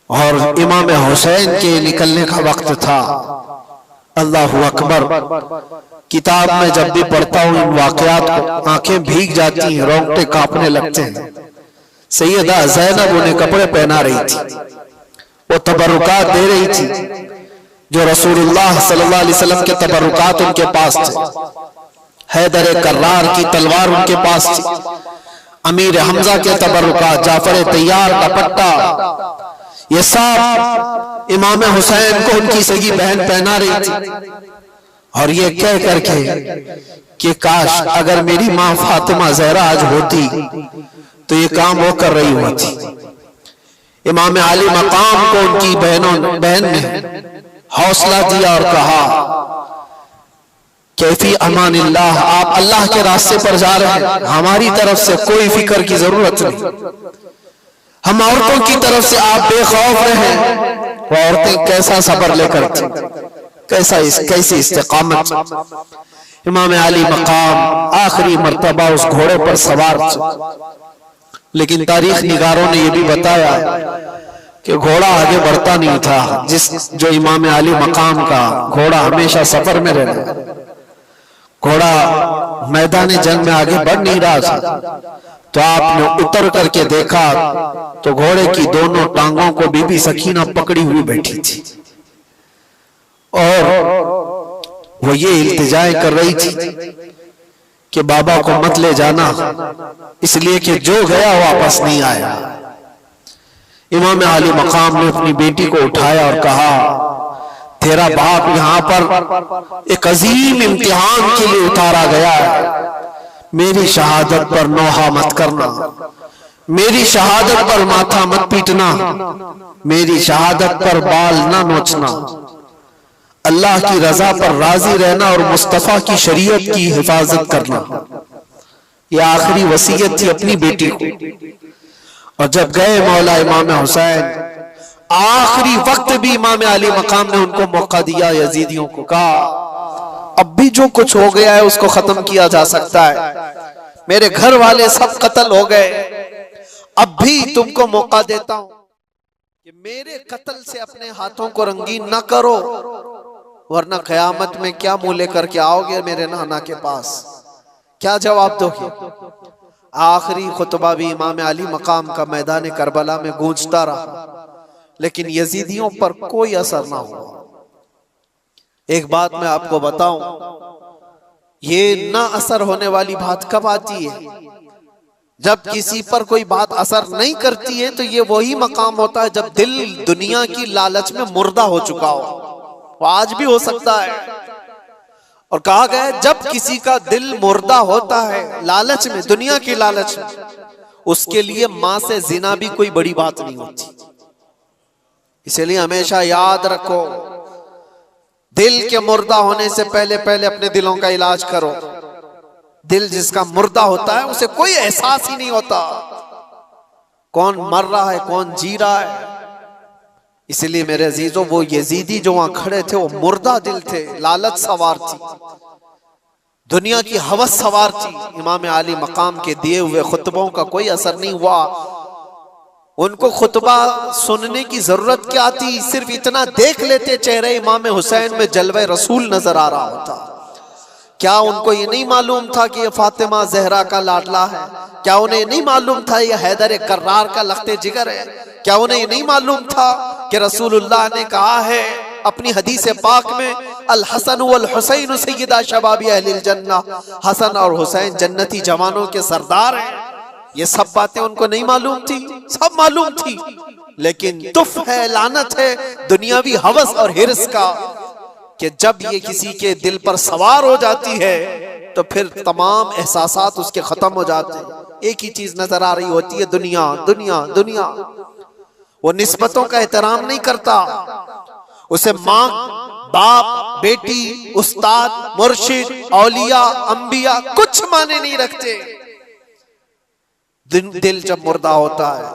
और इमाम हुसैन के निकलने का वक्त था। अल्लाहु अकबर। किताब में जब भी पढ़ता हूँ इन वाकयात को आंखें भीग जाती हैं, रोंगटे कांपने लगते हैं। सैयदा ज़ैनब उन्हें कपड़े पहना रही थी, वो तबरुकात दे रही थी जो रसूलुल्लाह सल्लल्लाहु अलैहि वसल्लम के तबरुकात उनके पास थे। हैदर कर्रार की तलवार उनके पास थी, अमीर हमजा के तबरुकात, जाफर तैयार का पट्टा, ये सब इमाम हुसैन को उनकी सगी बहन पहना रही थी। और ये कह करके कि काश अगर मेरी माँ फातिमा ज़हरा आज होती तो ये काम वो कर रही होती। इमाम अली मकाम को उनकी बहन ने हौसला दिया और कहा कैफी अमानिल्लाह, आप अल्लाह के रास्ते पर जा रहे हैं, हमारी तरफ से कोई फिक्र की जरूरत नहीं, हम औरतों की तरफ से आप बेखौफ रहें। वो औरतें कैसा सब्र लेकर थी, कैसी इस्तिकामत। इमाम अली मकाम आखिरी मर्तबा उस घोड़े पर सवार थे, लेकिन तारीख निगारों ने यह भी बताया कि घोड़ा आगे बढ़ता नहीं था। जो इमाम अली मकाम का घोड़ा हमेशा सफर में रहता, घोड़ा मैदान जंग में आगे बढ़ नहीं रहा था, तो आपने उतर करके देखा तो घोड़े की दोनों टांगों को बीबी सकीना पकड़ी हुई बैठी थी और वो ये इल्तिजाएं कर रही थी कि बाबा को मत ले जाना, इसलिए कि जो गया वापस नहीं आया। इमाम अली मकाम ने अपनी बेटी को उठाया और कहा तेरा बाप यहाँ पर एक अजीम इम्तिहान के लिए उतारा गया है, मेरी शहादत पर नोहा मत करना, मेरी शहादत पर माथा मत पीटना, मेरी शहादत पर बाल ना नोचना, अल्लाह की रजा पर राजी रहना और मुस्तफा की शरीयत की हिफाजत करना। यह आखिरी वसीयत थी अपनी बेटी को। और जब गए मौला इमाम हुसैन, आखिरी वक्त भी इमाम अली मकाम ने उनको मौका दिया, यजीदियों को कहा अब भी जो कुछ हो गया है उसको खत्म किया जा सकता है, मेरे घर वाले सब कत्ल हो गए, अब भी तुमको मौका देता हूं कि मेरे कत्ल से अपने हाथों को रंगीन न करो, वरना कयामत में क्या मुंह लेकर के आओगे मेरे नाना के पास, क्या जवाब दोगे। आखिरी खुतबा भी इमाम अली मकाम का मैदान करबला में गूंजता रहा, लेकिन यजीदियों पर कोई असर ना हुआ। एक बात मैं आपको बताऊं, ये ना असर होने वाली बात कब आती है, जब किसी पर कोई बात असर नहीं करती है, तो ये वही मकाम होता है जब दिल दुनिया की लालच में मुर्दा हो चुका हो। वो आज भी हो सकता है। और कहा गया है जब किसी का दिल मुर्दा होता है लालच में, दुनिया की लालच में, उसके लिए मां से जिना भी कोई बड़ी बात नहीं होती। इसलिए हमेशा याद रखो, दिल के मुर्दा होने से पहले पहले अपने दिलों का इलाज करो। दिल जिसका मुर्दा होता है उसे कोई एहसास ही नहीं होता कौन मर रहा है कौन जी रहा है। इसलिए मेरे अजीजों, वो यजीदी जो वहां खड़े थे वो मुर्दा दिल थे, लालच सवार थी, दुनिया की हवस सवार थी। इमाम अली मकाम के दिए हुए खुतबों का कोई असर नहीं हुआ। उनको खुतबा सुनने की जरूरत क्या थी, सिर्फ इतना देख लेते चेहरे इमाम हुसैन में जलवे रसूल नजर आ रहा होता। क्या उनको ये नहीं मालूम था कि ये फातिमा ज़हरा का लाडला है? क्या उन्हें नहीं मालूम था ये हैदर कर्रार का लख्ते जिगर है? क्या उन्हें ये नहीं मालूम था कि रसूलुल्लाह ने कहा है अपनी हदीस पाक में, अल हसन वल हुसैन सय्यदा शबाबी अहलिल जन्नह, हसन और हुसैन जन्नती जवानों के सरदार हैं। ये सब बातें उनको नहीं मालूम थी? सब मालूम थी। लेकिन तुफ है, लानत है दुनियावी हवस और हिर्स का कि जब ये किसी के दिल पर सवार हो जाती है तो फिर तमाम एहसासात उसके खत्म हो जाते हैं। एक ही चीज नजर आ रही होती है, दुनिया दुनिया दुनिया। वो निस्बतों का एहतराम नहीं करता, उसे माँ बाप बेटी उस्ताद मुर्शिद औलिया अंबिया कुछ माने नहीं रखते। दिल जब मुर्दा होता है,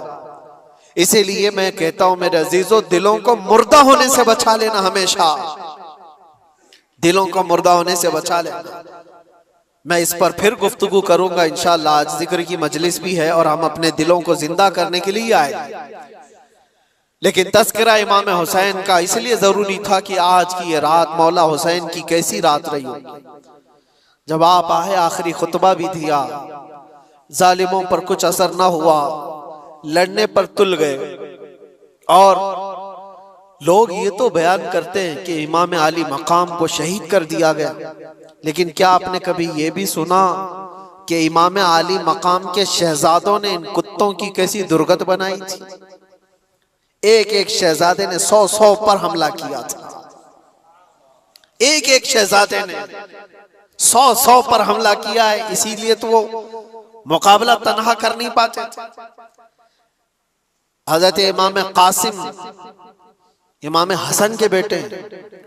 इसीलिए मैं कहता हूं मेरे अजीजों, दिलों को मुर्दा होने से बचा लेना, हमेशा दिलों को मुर्दा होने से बचा लेना। मैं इस पर फिर गुफ्तगू करूंगा इंशाअल्लाह। आज जिक्र की मजलिस भी है और हम अपने दिलों को जिंदा करने के लिए आए, लेकिन तज़किरा इमाम हुसैन का इसलिए जरूरी था कि आज की ये रात मौला हुसैन की कैसी रात रही होगी। जब आप आए, आखिरी खुतबा भी दिया, जालिमों पर कुछ असर ना हुआ, लड़ने पर तुल गए। और लोग ये तो बयान करते हैं कि इमाम अली मकाम को शहीद कर दिया गया, लेकिन क्या आपने कभी ये भी सुना कि इमाम अली मकाम के शहजादों ने इन कुत्तों की कैसी दुर्गत बनाई थी? एक एक शहजादे ने 100 पर हमला किया था। एक एक शहजादे ने 100 पर हमला किया है, इसीलिए तो वो मुकाबला तन्हा कर नहीं पाते थे। हजरत इमाम कासिम इमाम हसन के बेटे,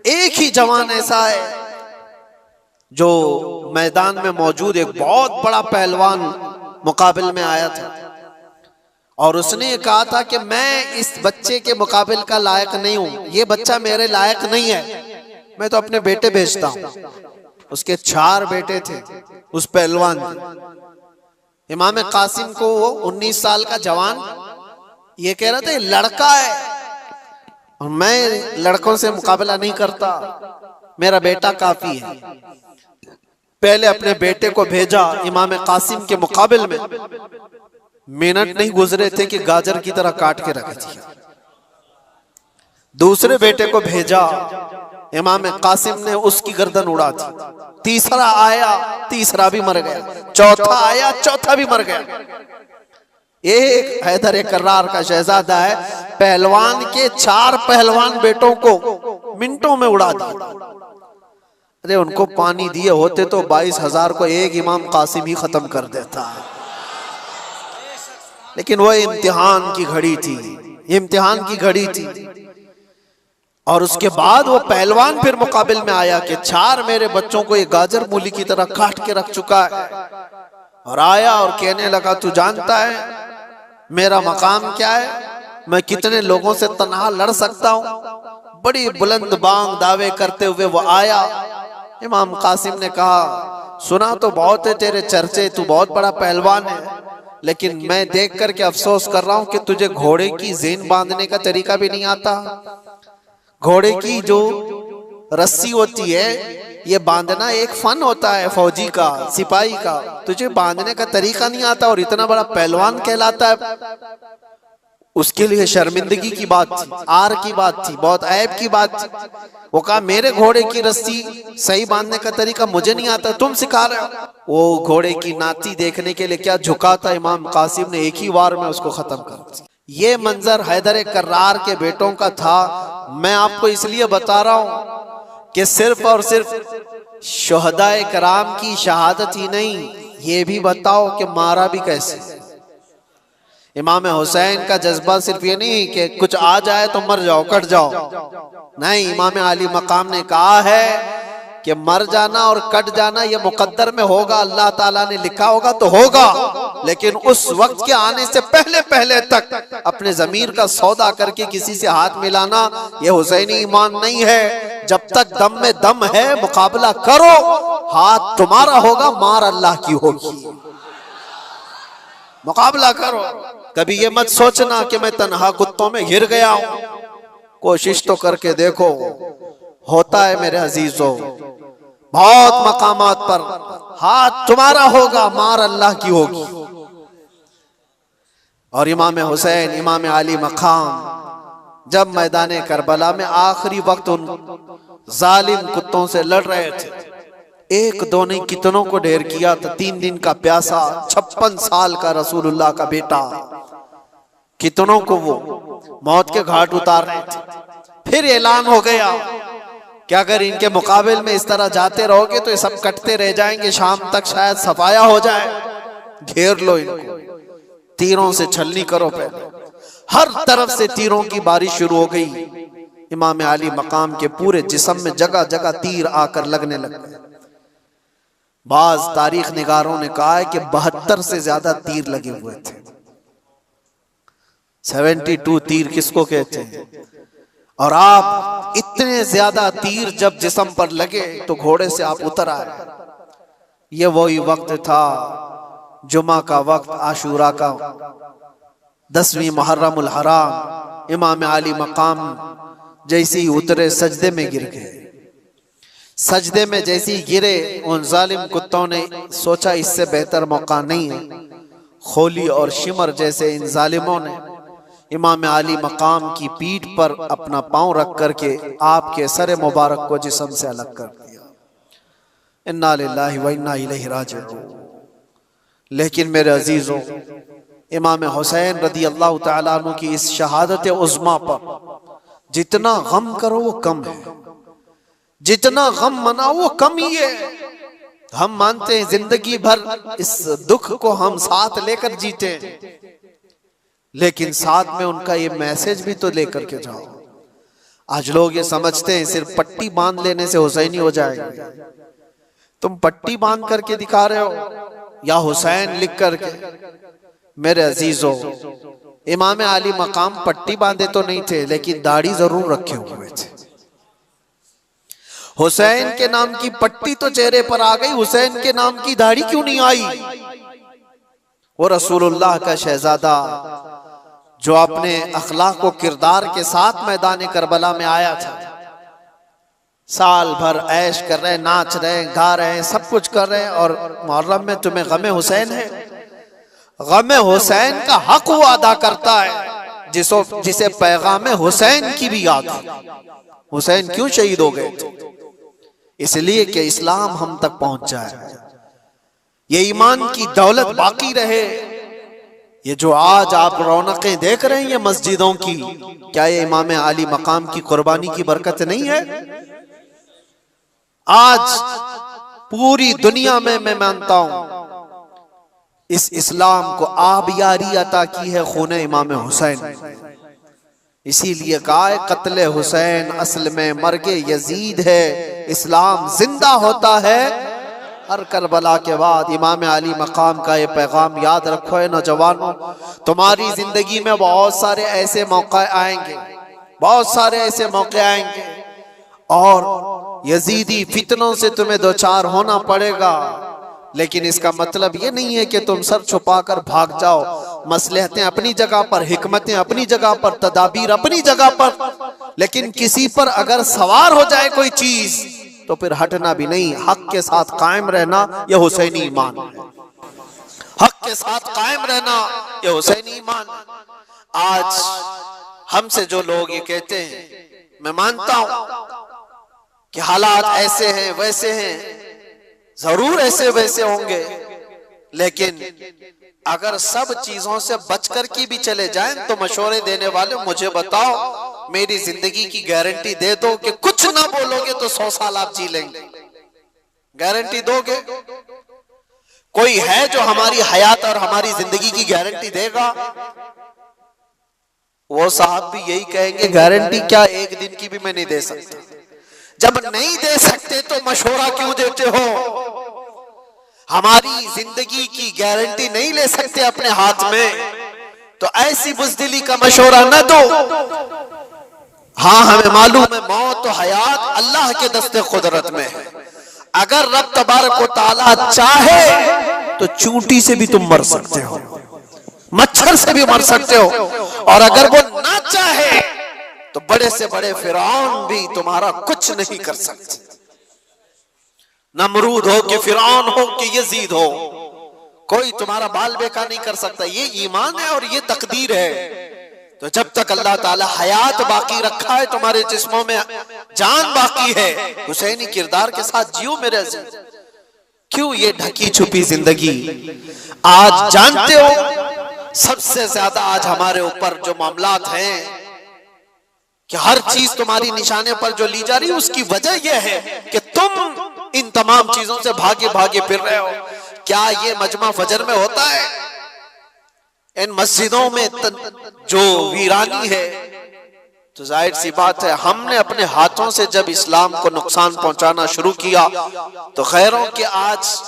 एक ही जवान ऐसा है जो मैदान में मौजूद एक बहुत बड़ा पहलवान मुकाबले में आया था और उसने ये कहा था कि मैं इस बच्चे के मुकाबले का लायक नहीं हूं, ये बच्चा मेरे लायक नहीं है, मैं तो अपने बेटे भेजता हूं। उसके 4 बेटे थे उस पहलवान के। इमाम कासिम को वो 19 साल का जवान ये कह रहा था लड़का है और मैं लड़कों से मुकाबला नहीं करता, मेरा बेटा काफी है। पहले अपने बेटे को भेजा इमाम कासिम के मुकाबले में, मिनट नहीं गुजरे थे कि गाजर की तरह काट के रख दिया। दूसरे बेटे को भेजा, इमाम कासिम ने उसकी गर्दन उड़ा दी। तीसरा आया, तीसरा भी मर गया। चौथा आया, चौथा भी मर गया। एक हैदर कर्रार का शहजादा है, पहलवान के 4 पहलवान बेटों को मिनटों में उड़ा दिया। अरे उनको पानी दिए होते तो 22,000 को एक इमाम कासिम ही खत्म कर देता है। लेकिन वो इम्तिहान की घड़ी थी, इम्तिहान की घड़ी थी। और उसके बाद वो पहलवान फिर मुकाबले में आया कि 4 मेरे बच्चों को ये गाजर मूली की तरह काट के रख चुका है। और आया और कहने लगा, तू जानता है मेरा मकाम क्या है, मैं कितने लोगों से तन्हा लड़ सकता हूं। बड़ी बुलंद बांग दावे करते हुए वो आया। इमाम कासिम ने कहा, सुना तो बहुत है तेरे चर्चे, तू बहुत बड़ा पहलवान है, लेकिन मैं देख करके अफसोस कर रहा हूं कि तुझे घोड़े की ज़ेन बांधने का तरीका भी नहीं आता। घोड़े की जो रस्सी होती है, ये बांधना एक फन होता है फौजी का, सिपाही का। तुझे बांधने का तरीका नहीं आता और इतना बड़ा पहलवान कहलाता है। उसके लिए शर्मिंदगी की बात थी, आर की बात थी, बहुत ऐब की बात थी। वो कहा, मेरे घोड़े की रस्सी सही बांधने का तरीका मुझे नहीं आता, तुम सिखा रहे हो। वो घोड़े की नाती देखने के लिए क्या झुका था, इमाम कासिम ने एक ही वार में उसको खत्म कर दिया। ये मंजर हैदर कर्रार के बेटों का था। मैं आपको इसलिए बता रहा हूं कि सिर्फ और सिर्फ शुहदाए कराम की शहादत ही नहीं, ये भी बताओ कि मारा भी कैसे। इमाम हुसैन का जज्बा सिर्फ ये नहीं कि कुछ आ जाए तो मर जाओ, कट जाओ, नहीं। इमाम अली मकाम ने कहा है कि मर जाना और कट जाना ये मुकद्दर में होगा, अल्लाह ताला ने लिखा होगा तो होगा, लेकिन उस वक्त के आने से पहले पहले तक अपने ज़मीर का सौदा करके किसी से हाथ मिलाना ये हुसैनी ईमान नहीं है। जब तक दम में दम है मुकाबला करो, हाथ तुम्हारा होगा, मार अल्लाह की होगी। मुकाबला करो। कभी ये मत सोचना कि मैं तन्हा कुत्तों में घिर गया हूं। कोशिश तो करके देखो, होता है मेरे अजीजों। बहुत मकामात पर हाथ तुम्हारा होगा, मार अल्लाह की होगी। और इमाम हुसैन, इमाम अली मकाम जब मैदान करबला में आखिरी वक्त उन जालिम कुत्तों से लड़ रहे थे, एक दो नहीं कितनों को ढेर किया था। 3 दिन का प्यासा, 56 साल का रसूलुल्लाह का बेटा, कितनों को वो मौत के घाट उतार रहे थे। फिर ऐलान हो गया कि अगर इनके मुकाबले में इस तरह जाते रहोगे तो ये सब कटते रह जाएंगे, शाम तक शायद सफाया हो जाए, घेर लो इनको, तीरों से छलनी करो। पहले हर तरफ से तीरों की बारिश शुरू हो गई। इमाम अली मकाम के पूरे जिस्म में जगह जगह तीर आकर लगने लग गए। बाज तारीख निगारों ने कहा है कि 72 से ज्यादा तीर लगे हुए थे। 72 तीर किसको कहते हैं? और आप इतने ज्यादा तीर जब जिस्म पर लगे तो घोड़े से आप उतर आए। ये वही वक्त था, जुमा का वक्त, आशूरा का 10वीं मुहर्रमुल हराम। इमाम अली मकाम जैसे ही उतरे सजदे में गिर गए। सजदे में जैसे ही गिरे, उन जालिम कुत्तों ने सोचा इससे बेहतर मौका नहीं है। खोली और शिमर जैसे इन जालिमों ने इमाम अली मकाम की पीठ पर अपना पांव रख करके आपके सर मुबारक को जिस्म से अलग कर दिया। इन्ना लिल्लाहि व इन्ना इलैहि राजिऊन। लेकिन मेरे अजीजों, इमाम हुसैन रदी अल्लाह तआला अन्हु की इस शहादत उज़्मा पर जितना गम करो वो कम है, जितना गम मनाओ वो कम ही है। हम मानते हैं जिंदगी भर इस दुख को हम साथ लेकर जीते, लेकिन साथ में उनका ये मैसेज भी तो लेकर के जाओ। आज लोग ये समझते हैं सिर्फ पट्टी बांध लेने से हुसैनी हो जाएगा। तुम पट्टी बांध करके दिखा रहे हो या हुसैन लिख करके? मेरे अजीजों, इमाम अली मकाम पट्टी बांधे तो नहीं थे, लेकिन दाढ़ी जरूर रखे हुए थे। हुसैन के नाम की पट्टी तो चेहरे पर आ गई, हुसैन के नाम की दाढ़ी क्यों नहीं आई? वो रसूलुल्लाह का शहजादा जो अपने अखलाक व किरदार के साथ मैदान करबला में आया था, साल भर ऐश कर रहे, नाच रहे, गा रहे, सब कुछ कर रहे, और मुहर्रम में तुम्हें गमे हुसैन है। गमे हुसैन का हक वो अदा करता है जिसे पैगाम हुसैन की भी याद है। हुसैन क्यों शहीद हो गए थे? इसलिए कि इस्लाम हम तक पहुंच जाए, ये ईमान की दौलत बाकी रहे। ये जो आज आप रौनकें देख रहे हैं ये मस्जिदों की, क्या ये इमाम अली मकाम की कुर्बानी की बरकत नहीं है? आज पूरी दुनिया में मैं मानता हूं इस इस्लाम को आबियारी अता की है खूने इमाम हुसैन। इसीलिए कहा है कत्ले हुसैन असल में मर्गे यजीद है, इस्लाम जिंदा होता है हर करबला के बाद। इमाम अली मकाम का ये पैगाम याद रखो है नौजवानों। तुम्हारी जिंदगी में बहुत सारे ऐसे मौके आएंगे, बहुत सारे ऐसे मौके आएंगे, और यजीदी फितनों से तुम्हें दो चार होना पड़ेगा। लेकिन इसका मतलब ये नहीं है कि तुम सर छुपाकर भाग जाओ। मसलहतें अपनी जगह पर, हिकमतें अपनी जगह पर, तदाबीर अपनी जगह पर, लेकिन किसी पर अगर सवार हो जाए कोई चीज तो फिर हटना भी नहीं, हक के साथ कायम रहना यह हुसैनी ईमान है। हक के साथ कायम रहना यह हुसैनी ईमान। आज हमसे जो लोग ये कहते हैं, मैं मानता हूं कि हालात ऐसे हैं वैसे हैं, जरूर ऐसे वैसे होंगे, लेकिन अगर सब चीजों से बचकर की भी चले जाएं तो मशवरे देने वाले मुझे बताओ, मेरी जिंदगी की गारंटी दे दो कि कुछ ना बोलोगे तो 100 साल आप जी लेंगे। गारंटी दोगे? कोई है जो हमारी हयात और हमारी जिंदगी की गारंटी देगा? वो साहब भी यही कहेंगे गारंटी क्या, एक दिन की भी मैं नहीं दे सकता। जब नहीं दे सकते तो मशवरा क्यों देते हो? हमारी जिंदगी की गारंटी नहीं ले सकते अपने हाथ में तो ऐसी बुज़दिली का मशवरा न दो। हाँ, हमें मालूम है मौत और हयात अल्लाह के दस्ते कुदरत में है। अगर रब तबारक व तआला चाहे तो चूंटी से भी तुम मर सकते हो, मच्छर से भी मर सकते हो, और अगर वो ना चाहे तो बड़े से बड़े फिरौन भी तुम्हारा कुछ नहीं कर सकते। नमरूद हो कि फिरौन हो कि यजीद हो, कोई तुम्हारा बाल बेका नहीं कर सकता। ये ईमान है और ये तकदीर है। तो जब तक अल्लाह ताला हयात बाकी रखा है, तुम्हारे जिस्मों में जान बाकी है, हुसैनी किरदार के साथ जियो मेरे अजीज। क्यों ये ढकी छुपी जिंदगी? आज जानते हो सबसे ज्यादा आज हमारे ऊपर जो मामलात हैं कि हर चीज तुम्हारी निशाने पर जो ली जा रही है, उसकी वजह यह है कि तुम इन तमाम चीजों से भागे भागे फिर रहे हो। क्या ये मजमा फजर में होता है? इन मस्जिदों में जो वीरानी है, तो जाहिर सी बात है हमने अपने हाथों से जब इस्लाम को नुकसान पहुंचाना शुरू किया तो गैरों के आज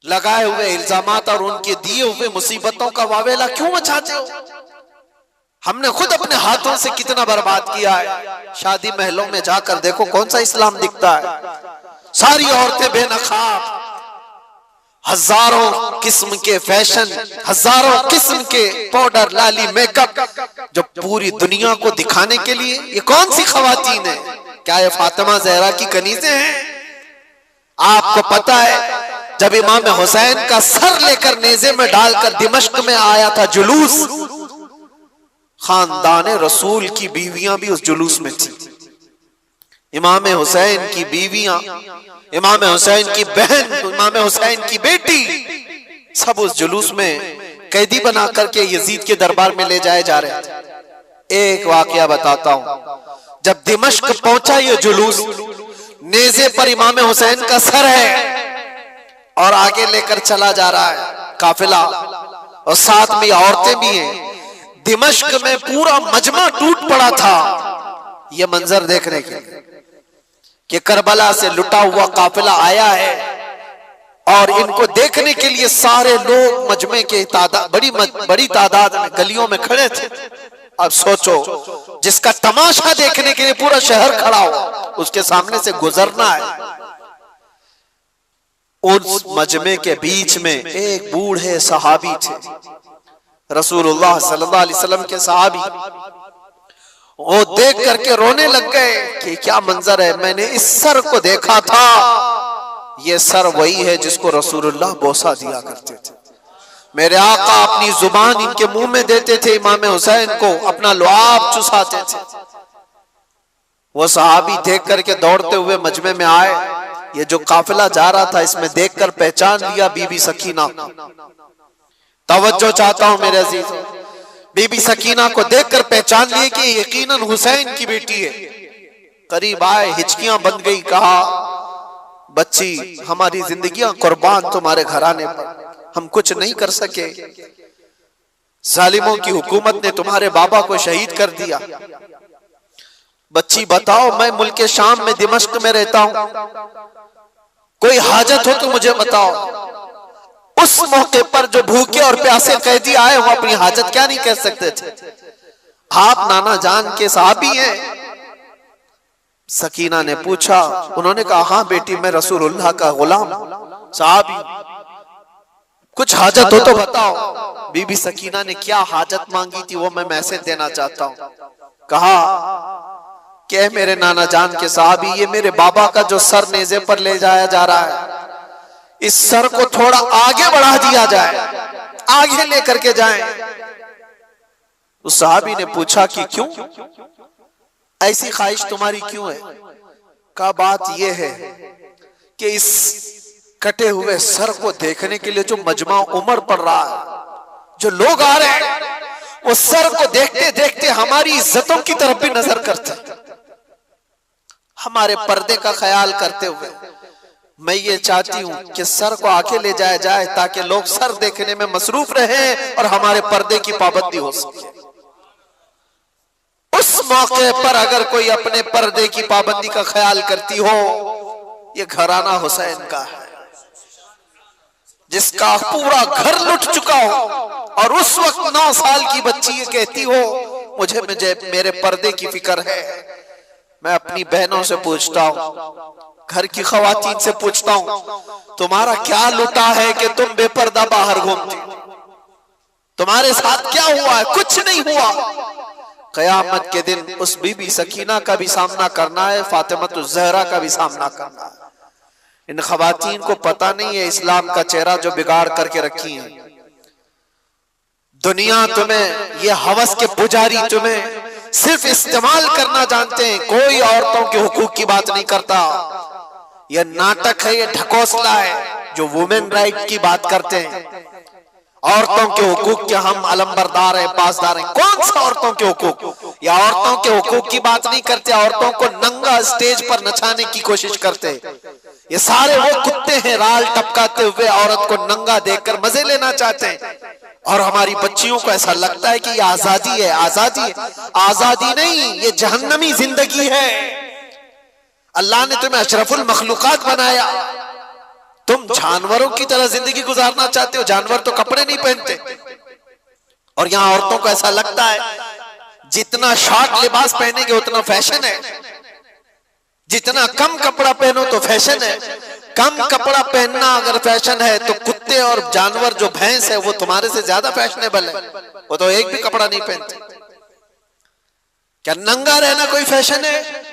लगाए हुए इल्जामात और उनके दिए हुए मुसीबतों का वावेला क्यों मचाते हो? हमने खुद अपने हाथों से कितना बर्बाद किया है। शादी महलों में जाकर देखो कौन सा इस्लाम दिखता है। सारी औरतें बेनकाब, हजारों किस्म के फैशन, हजारों किस्म के पाउडर, लाली, मेकअप, जो पूरी दुनिया को दिखाने के लिए। ये कौन सी खवातीन है? क्या ये फातिमा ज़हरा की कनीज़ें हैं? आपको पता है जब इमाम हुसैन का सर लेकर नेज़े में डालकर दिमश्क में आया था जुलूस, खानदान रसूल की बीवियां भी उस जुलूस में थी। इमाम हुसैन की बीवियां, इमाम हुसैन की बहन, इमाम हुसैन की बेटी, सब उस जुलूस में कैदी बना करके यजीद के दरबार में ले जाए जा रहे थे। एक वाकया बताता हूं। जब दिमश्क पहुंचा ये जुलूस, नेज़े पर इमाम हुसैन का सर है और आगे लेकर चला जा रहा है काफिला, और साथ में औरतें भी हैं। दिमश्क में पूरा मजमा टूट पड़ा था यह मंजर देखने के लिए कि करबला से लुटा हुआ काफिला आया है, और इनको देखने के लिए सारे लोग मजमे के बड़ी तादाद में गलियों में खड़े थे। अब सोचो, जिसका तमाशा देखने के लिए पूरा शहर खड़ा हो, उसके सामने से गुजरना है। उस मजमे के बीच में एक बूढ़े सहाबी थे, रसूलुल्लाह सल्लल्लाहु अलैहि वसल्लम के सहाबी। वो देख करके रोने लग गए कि क्या मंजर है, मैंने इस सर को देखा था, ये सर वही है जिसको रसूलुल्लाह बोसा दिया करते थे। मेरे आका अपनी जुबान इनके मुंह में देते थे, इमाम हुसैन को अपना लुआब चुसाते थे। वो सहाबी देख करके दौड़ते हुए मजमे में आए। ये जो काफिला जा रहा था इसमें देखकर पहचान लिया बीबी सकीना। तवज्जो चाहता हूं मेरे अजीज, बीबी सकीना को देखकर पहचान लिए कि यकीनन हुसैन की बेटी है। करीब आए, हिचकियां बंद गई, कहा बच्ची हमारी जिंदगियां कुर्बान तुम्हारे घराने पर, हम कुछ नहीं कर सके। जालिमों की हुकूमत ने तुम्हारे बाबा को शहीद कर दिया। बच्ची बताओ, मैं मुल्क शाम में दिमश्क में रहता हूं, कोई हाजत हो तो मुझे बताओ। उस मौके पर जो भूखे और प्यासे कैदी आए वो अपनी हाजत क्या नहीं कह सकते थे। आप नाना जान के साहबी हैं? सकीना ने पूछा। उन्होंने कहा हाँ बेटी, मैं रसूलुल्लाह का गुलाम साहबी, कुछ हाजत हो तो बताओ। बीबी सकीना ने क्या हाजत मांगी थी वो मैं मैसेज देना चाहता हूं। कहा कि मेरे नाना जान के साहबी, ये मेरे बाबा का जो सर नेज़े पर ले जाया जा रहा है, इस सर को थोड़ा आगे बढ़ा दिया जाए, आगे लेकर के जाएं। उस साहबी ने पूछा कि क्यों, ऐसी ख्वाहिश तुम्हारी क्यों है? का बात यह है कि इस कटे हुए सर को देखने के लिए जो मजमा उमर पड़ रहा है, जो लोग आ रहे हैं, वो सर को देखते देखते हमारी इज्जतों की तरफ भी नजर करते, हमारे पर्दे का ख्याल करते हुए मैं ये चाहती हूं कि सर को आके ले जाया जाए ताकि लोग सर देखने में मसरूफ रहे और हमारे पर्दे की पाबंदी हो सके। उस मौके पर अगर कोई अपने पर्दे की पाबंदी का ख्याल करती हो, ये घराना हुसैन का है जिसका पूरा घर लुट चुका हो, और उस वक्त 9 साल की बच्ची ये कहती हो मुझे मेरे पर्दे की फिक्र है। मैं अपनी बहनों से पूछता हूं, घर की खवातीन से पूछता हूं, तुम्हारा क्या लुटा है कि तुम बेपर्दा बाहर घूमती? तुम्हारे साथ क्या हुआ है? कुछ नहीं हुआ। कयामत के दिन उस बीबी सकीना का भी सामना करना है, फातिमा ज़हरा का भी सामना करना है। इन खवातीन को पता नहीं है इस्लाम का चेहरा जो बिगाड़ करके रखी है। दुनिया तुम्हें, ये हवस के पुजारी तुम्हें सिर्फ इस्तेमाल करना जानते हैं, कोई औरतों के हुकूक की बात नहीं करता। यह नाटक है, यह ढकोसला है जो वुमेन राइट की बात करते हैं। औरतों के हुकूक के हम अलंबरदार हैं, पासदार हैं। कौन सा औरतों के हुकूक? या औरतों के हुकूक की बात नहीं करते, औरतों को नंगा स्टेज पर नचाने की कोशिश करते। ये सारे वो कुत्ते हैं राल टपकाते हुए औरत को नंगा देखकर मजे लेना चाहते हैं। और हमारी बच्चियों को ऐसा लगता है कि ये आजादी है, आजादी है। आजादी नहीं, ये जहन्नमी जिंदगी है। अल्लाह ने तुम्हें अशरफुल मखलूकात बनाया, तुम जानवरों की तरह जिंदगी गुजारना चाहते हो। जानवर तो कपड़े नहीं पहनते। और यहां औरतों को ऐसा लगता है जितना शॉर्ट लिबास पहनेंगे उतना फैशन है, जितना कम कपड़ा पहनो तो फैशन है। कम कपड़ा पहनना अगर फैशन है तो कुत्ते और जानवर जो भैंस है वो तुम्हारे से ज्यादा फैशनेबल है, वो तो एक भी कपड़ा नहीं पहनते। क्या नंगा रहना कोई फैशन है?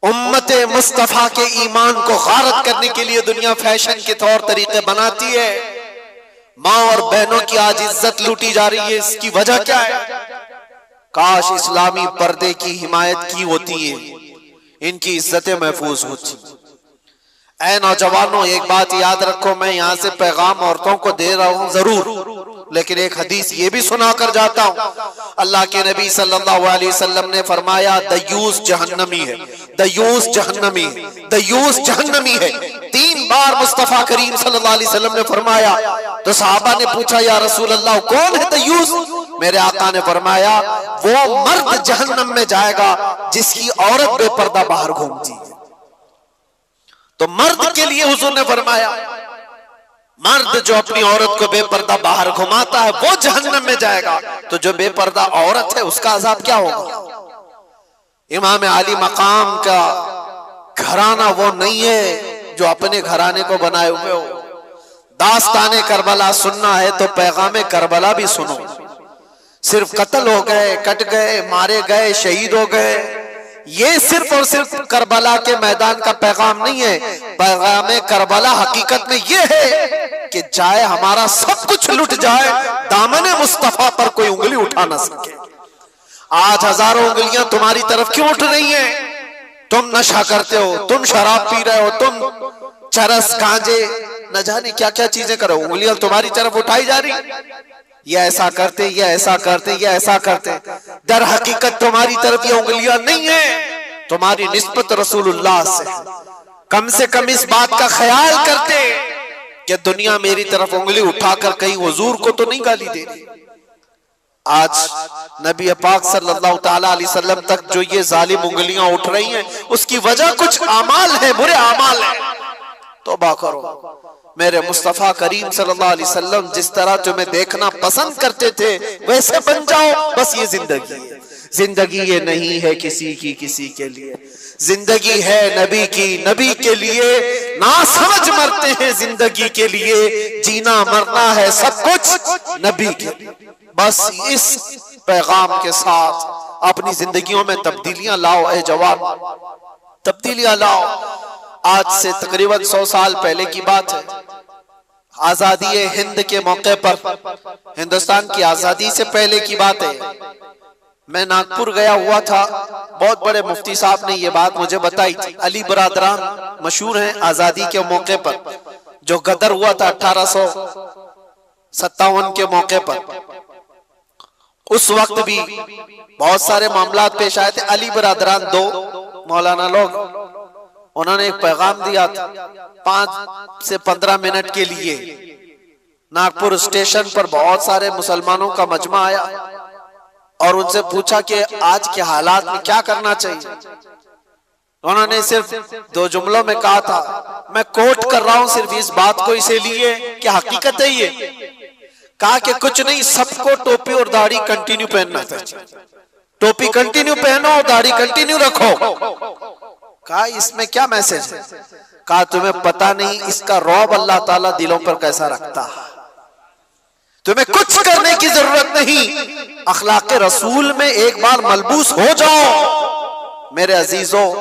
उम्मत मुस्तफा के ईमान को गारत करने के लिए दुनिया फैशन के तौर तरीके बनाती है। माँ और बहनों की आज इज्जत लूटी जा रही है, इसकी वजह क्या है? काश इस्लामी पर्दे की हिमायत की होती है, इनकी इज्जतें महफूज होती। ऐ नौजवानों, एक बात याद रखो, मैं यहां से पैगाम औरतों को दे रहा हूं जरूर, लेकिन एक हदीस ये भी सुना कर जाता हूं। अल्लाह के नबी सल्लल्लाहु अलैहि वसल्लम ने फरमाया, दयूस जहन्नमी है, दयूस जहन्नमी है, दयूस जहन्नमी है। 3 बार मुस्तफा करीम सल्लल्लाहु अलैहि वसल्लम ने फरमाया। तो सहाबा ने पूछा, या रसूल अल्लाह कौन है दयूस? मेरे आका ने फरमाया, वो मर्द जहन्नम में जाएगा जिसकी औरत बेपर्दा बाहर घूमती है। तो मर्द के लिए हुजूर ने फरमाया, मर्द जो अपनी औरत को बेपर्दा बाहर घुमाता है वो जहन्नम में जाएगा। तो जो बेपर्दा औरत है उसका अजाब क्या होगा? इमाम आली मकाम का घराना वो नहीं है जो अपने घराने को बनाए हुए हो। दास्ताने करबला सुनना है तो पैगामे करबला भी सुनो। सिर्फ कत्ल हो गए, कट गए, मारे गए, शहीद हो गए, ये सिर्फ और सिर्फ करबला के मैदान का पैगाम नहीं है। पैगाम करबला हकीकत में ये है कि चाहे हमारा सब कुछ लुट जाए, दामने मुस्तफा पर कोई उंगली उठा ना सके। आज हजारों उंगलियां तुम्हारी तरफ क्यों उठ रही हैं? तुम नशा करते हो, तुम शराब पी रहे हो, तुम चरस गांजे न जाने क्या क्या चीजें करो, उंगलियां तुम्हारी तरफ उठाई जा रही। ये ऐसा करते, ये ऐसा करते, ये ऐसा करते। दर हकीकत तुम्हारी तरफ ये उंगलियां नहीं है, तुम्हारी निस्बत रसूलुल्लाह से कम इस बात का ख्याल करते कि दुनिया मेरी तरफ उंगली उठाकर कहीं हुजूर को तो नहीं गाली दे रही। आज नबी पाक सल्लल्लाहु ताला अलैहि वसल्लम तक जो ये जालिम उंगलियां उठ रही हैं, उसकी वजह कुछ आमाल है, बुरे आमाल है। तौबा करो। मेरे मुस्तफा करीम सल्लल्लाहु अलैहि वसल्लम जिस तरह तुम्हें देखना पसंद करते थे वैसे बन जाओ। बस ये जिंदगी है। जिंदगी ये नहीं है किसी की किसी के लिए, जिंदगी है नबी की नबी के लिए। ना समझ मरते हैं जिंदगी के लिए, जीना मरना है सब कुछ नबी के लिए। बस इस पैगाम के साथ अपनी जिंदगियों में तब्दीलियां लाओ। ए जवान, तब्दीलियां लाओ। आज से तकरीबन 100 साल पहले की बात है। आजादी हिंद के मौके पर, हिंदुस्तान की आजादी से पहले की बात है, मैं नागपुर गया हुआ था। बहुत बड़े मुफ्ती साहब ने ये बात मुझे बताई थी। अली बरादरान मशहूर हैं आजादी के मौके पर। जो गदर हुआ था 1857 के मौके पर, उस वक्त भी बहुत सारे मामला पेश आए थे। अली बरादरान 2 मौलाना लोग, उन्होंने एक पैगाम दिया था 5 से 15 मिनट के लिए। नागपुर स्टेशन पर बहुत सारे मुसलमानों का मजमा आया और उनसे पूछा कि आज के हालात में क्या करना चाहिए। उन्होंने सिर्फ 2 जुमलों में कहा था, मैं कोट कर रहा हूं सिर्फ इस बात को इसीलिए कि हकीकत है ये। कहा कि कुछ नहीं, सबको टोपी और दाढ़ी कंटिन्यू पहनना चाहिए। टोपी कंटिन्यू पहनो और दाढ़ी कंटिन्यू रखो। कहा इसमें क्या मैसेज है? कहा तुम्हें पता नहीं इसका रौब अल्लाह ताला दिलों पर कैसा रखता है। तुम्हें कुछ करने की जरूरत नहीं, अखलाक रसूल में एक बार मलबूस हो जाओ। मेरे अजीजों,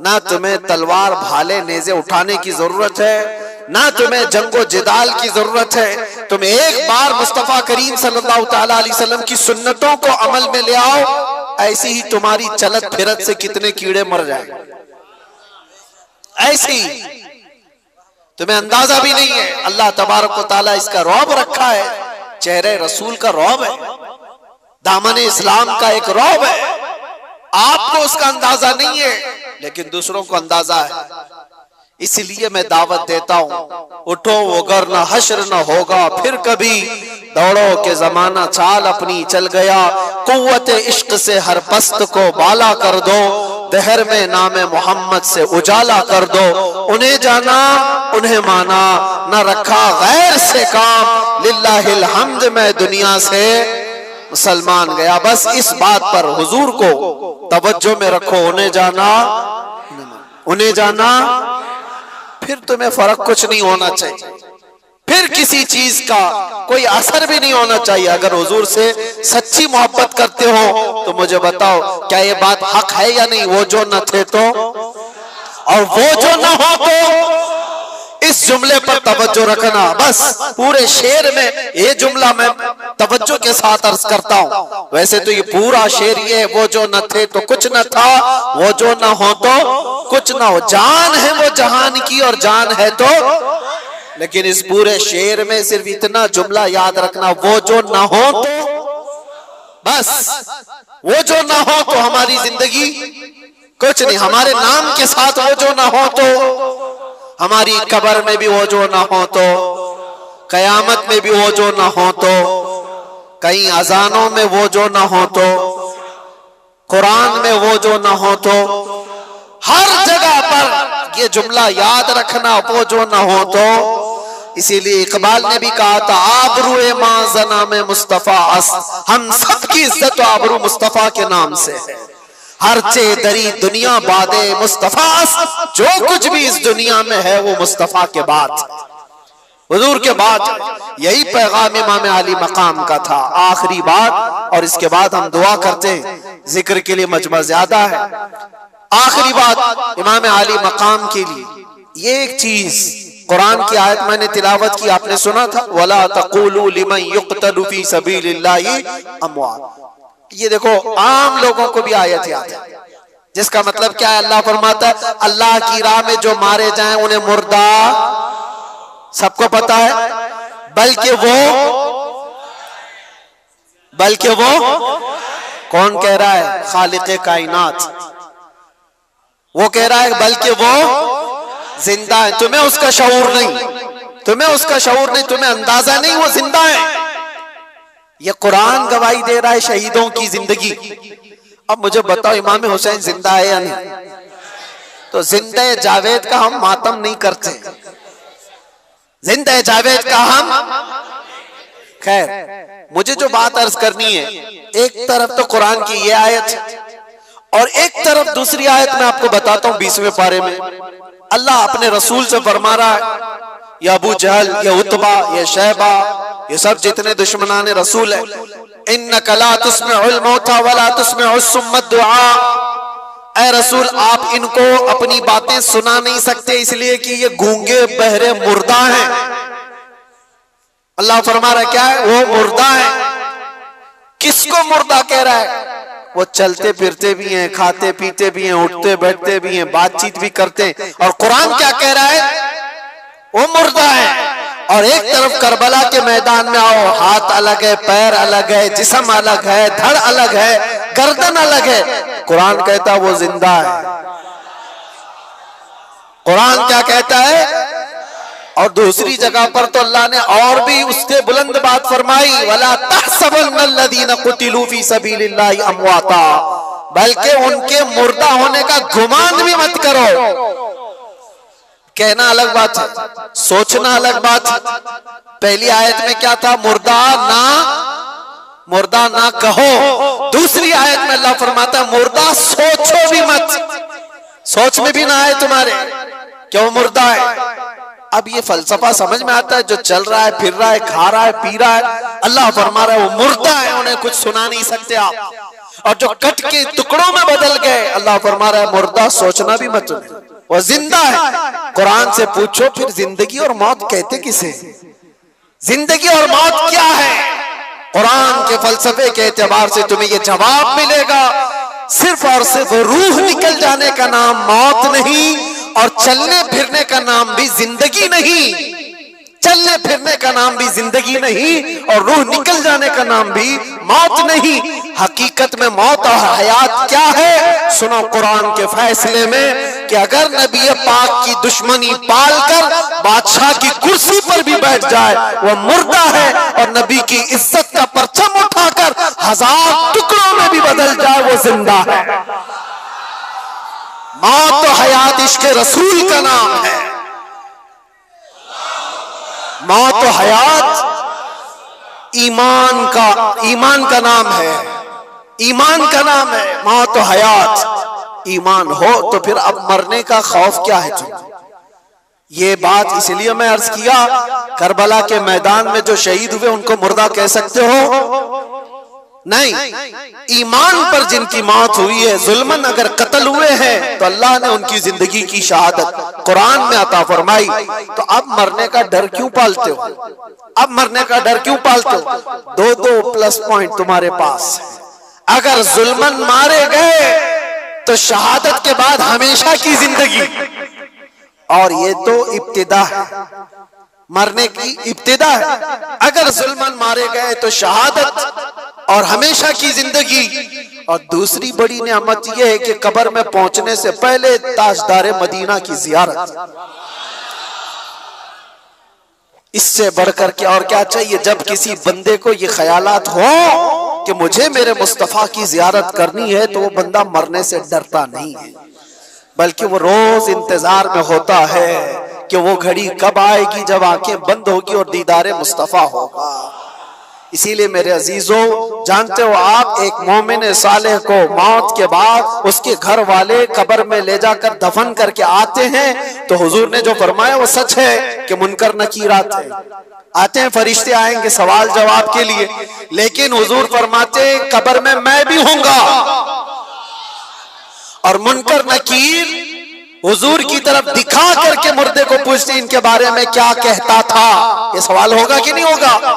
ना तुम्हें तलवार भाले नेज़े उठाने की जरूरत है, ना तुम्हें जंगो जिदाल की जरूरत है। तुम एक बार मुस्तफा करीम सल्लल्लाहु ताला अलैहि वसल्लम की सुन्नतों को अमल में ले आओ, ऐसी ही तुम्हारी चलत फिरत से कितने कीड़े मर जाएंगे। ऐसी तुम्हें अंदाजा भी नहीं है। अल्लाह तबारक व तआला इसका रौब रखा है। चेहरे रसूल का रौब है, दामन इस्लाम का एक रौब है। आपको उसका अंदाजा नहीं है, लेकिन दूसरों को अंदाजा है। इसलिए मैं दावत देता हूं, उठो वगर न हश्र न होगा फिर कभी, दौड़ो के जमाना चाल अपनी चल गया, कुव्वत इश्क से हर पस्त को बाला कर दो, दहर में नामे मोहम्मद से उजाला कर दो। उन्हें जाना उन्हें माना, न रखा गैर से काम, लिल्लाहिल हम्द मैं दुनिया से मुसलमान गया। बस इस बात पर हुजूर को तवज्जो में रखो, उन्हें जाना उन्हें जाना, फिर तुम्हें फर्क कुछ नहीं होना चाहिए, फिर किसी चीज का कोई असर भी नहीं होना चाहिए। अगर हुजूर से सच्ची मोहब्बत करते हो तो मुझे बताओ, क्या ये बात हक है या नहीं? वो जो न थे तो, और वो जो न हो तो, इस जुमले पर तवज्जो रखना। बस पूरे शेर में ये जुमला मैं तवज्जो के साथ अर्ज करता हूँ। वैसे तो ये पूरा शेर ये, वो जो न थे तो कुछ न था, वो जो न हो तो कुछ न हो, जान है वो जहान की और जान है तो, लेकिन इस पूरे शेर में सिर्फ इतना जुमला याद रखना, वो जो न हो तो, बस वो जो न हो तो हमारी जिंदगी कुछ नहीं। हमारे नाम के साथ वो जो न हो तो, हमारी कब्र में भी वो जो ना हो तो, कयामत में भी वो जो ना हो तो, कहीं अजानों में वो जो ना हो तो, कुरान में वो जो ना हो तो, हर जगह पर ये जुमला याद रखना, वो जो ना हो तो। इसीलिए इकबाल ने भी कहा था, आबरूए मां जना में मुस्तफा अस, हम सबकी इज्जत आबरू मुस्तफा के नाम से है। हर चे दरी दुनिया बादे मुस्तफा, जो कुछ भी इस दुनिया में है वो मुस्तफा के बाद, हुजूर के बाद। यही पैगाम इमाम अली मकाम का था, आखिरी बात। और इसके बाद हम दुआ करते हैं, जिक्र के लिए मजमा ज्यादा है। आखिरी बात इमाम अली मकाम के लिए ये एक चीज, कुरान की आयत मैंने तिलावत की, आपने सुना था, वला तक़ूलू लिमन युक़तलू फी सबीलिल्लाहि अमवात। ये देखो आम लोगों को भी आयत याद है, जिसका मतलब क्या है? अल्लाह फरमाता है अल्लाह की राह में जो मारे जाएं उन्हें मुर्दा, सबको पता है, बल्कि वो कौन कह रहा है? खालिक़े कायनात। वो कह रहा है बल्कि वो जिंदा है। तुम्हें उसका शऊर नहीं, तुम्हें अंदाजा नहीं, वो जिंदा है। ये कुरान गवाही दे रहा है शहीदों की जिंदगी। अब मुझे बताओ, इमाम हुसैन जिंदा है या नहीं? तो जिंदा जावेद का हम मातम नहीं करते, जिंदा जावेद का हम। खैर, मुझे जो बात अर्ज करनी है, एक तरफ तो कुरान की ये आयत और एक तरफ दूसरी आयत मैं आपको बताता हूं 20वें पारे में अल्लाह अपने रसूल से फरमा रहा है, या अबू जहल, या उतबा, या शैबा, ये सब जितने दुश्मनान रसूल है, इन्नका ला तुस्मिउल मौता वला तुस्मिउस सुम्मा दुआ। ऐ रसूल, आप इनको अपनी बातें सुना नहीं सकते, इसलिए कि ये गूंगे बहरे मुर्दा हैं। अल्लाह फरमा रहा है क्या है? वो मुर्दा है। किसको मुर्दा कह रहा है? वो चलते फिरते भी हैं, खाते पीते भी हैं, उठते बैठते भी हैं, बातचीत भी करते हैं। और कुरान क्या कह रहा है? वो मुर्दा है। और एक तरफ करबला के मैदान में आओ, हाथ अलग है, पैर अलग है, जिस्म अलग है, धड़ अलग है, गर्दन अलग है। कुरान कहता है वो जिंदा है। कुरान क्या कहता है? और दूसरी जगह पर तो अल्लाह ने और भी उससे बुलंद बात फरमाई, वला तहसबन्नल्लज़ीना कुतिलू फी सबीलिल्लाहि अमवाता, बल्कि उनके मुर्दा होने का गुमान भी मत करो। कहना अलग बात है, सोचना अलग बात है। पहली आयत में क्या था? मुर्दा ना कहो। दूसरी आयत में अल्लाह फरमाता है मुर्दा सोचो भी मत, सोच में भी ना आए तुम्हारे, क्यों मुर्दा है। अब ये फलसफा समझ में आता है? जो चल रहा है, फिर रहा है, खा रहा है, पी रहा है, अल्लाह फरमा रहा है वो मुर्दा है, उन्हें कुछ सुना नहीं सकते आप। और जो कट के टुकड़ों में बदल गए, अल्लाह फरमा रहा है मुर्दा, सोचना भी मत, वो जिंदा है। कुरान से पूछो फिर जिंदगी और मौत कहते किसे? जिंदगी और मौत क्या है? कुरान के फलसफे के एतबार से तुम्हें ये जवाब मिलेगा, सिर्फ और सिर्फ रूह निकल जाने का नाम मौत नहीं, और चलने फिरने का नाम भी जिंदगी नहीं। चलने फिरने का नाम भी जिंदगी नहीं और रूह निकल जाने का नाम भी मौत नहीं। हकीकत में मौत और हयात क्या है? सुनो कुरान के फैसले में कि अगर नबी पाक की दुश्मनी पालकर बादशाह की कुर्सी पर भी बैठ जाए वो मुर्दा है, और नबी की इज्जत का परचम उठाकर 1000 टुकड़ों में भी बदल जाए वो जिंदा है। मौत और हयात इश्क रसूल का नाम है। मौत और हयात ईमान का नाम है। ईमान का नाम है मौत और हयात। ईमान हो तो फिर अब मरने का खौफ क्या है तुम? ये बात इसलिए मैं अर्ज किया, करबला के मैदान में जो शहीद हुए उनको मुर्दा कह सकते हो? नहीं। ईमान पर जिनकी मौत हुई है, जुल्मन अगर कत्ल हुए हैं तो अल्लाह ने उनकी जिंदगी की शहादत कुरान में अता फरमाई। तो अब मरने का डर क्यों पालते हो? अब मरने का डर क्यों पालते हो? 2 प्लस पॉइंट तुम्हारे पास। अगर जुल्मन मारे गए तो शहादत के बाद हमेशा की जिंदगी, और ये तो इब्तिदा है, मरने की इब्तिदा है। अगर जुल्मन मारे गए तो शहादत और हमेशा की जिंदगी। और दूसरी बड़ी नेमत यह है कि कब्र में पहुंचने से पहले ताजदारे मदीना की जियारत। इससे बढ़कर क्या और क्या चाहिए? जब किसी बंदे को ये ख्यालात हो कि मुझे मेरे मुस्तफा की जियारत करनी है तो वो बंदा मरने से डरता नहीं है, बल्कि वो रोज इंतजार में होता है कि वो घड़ी कब आएगी जब आंखें बंद होगी और दीदारे मुस्तफा होगा। इसीलिए मेरे अजीजों, जानते हो आप, एक मोमिन सालेह को मौत के बाद उसके घर वाले कब्र में ले जाकर दफन करके आते हैं तो हुजूर ने जो फरमाया वो सच है कि मुनकर नकीर आते हैं, फरिश्ते आएंगे सवाल जवाब के लिए, लेकिन हुजूर फरमाते कब्र में मैं भी हूंगा और मुनकर नकीर हुजूर की तरफ दिखा करके मुर्दे को पूछते इनके बारे में क्या कहता था। ये सवाल होगा कि नहीं होगा?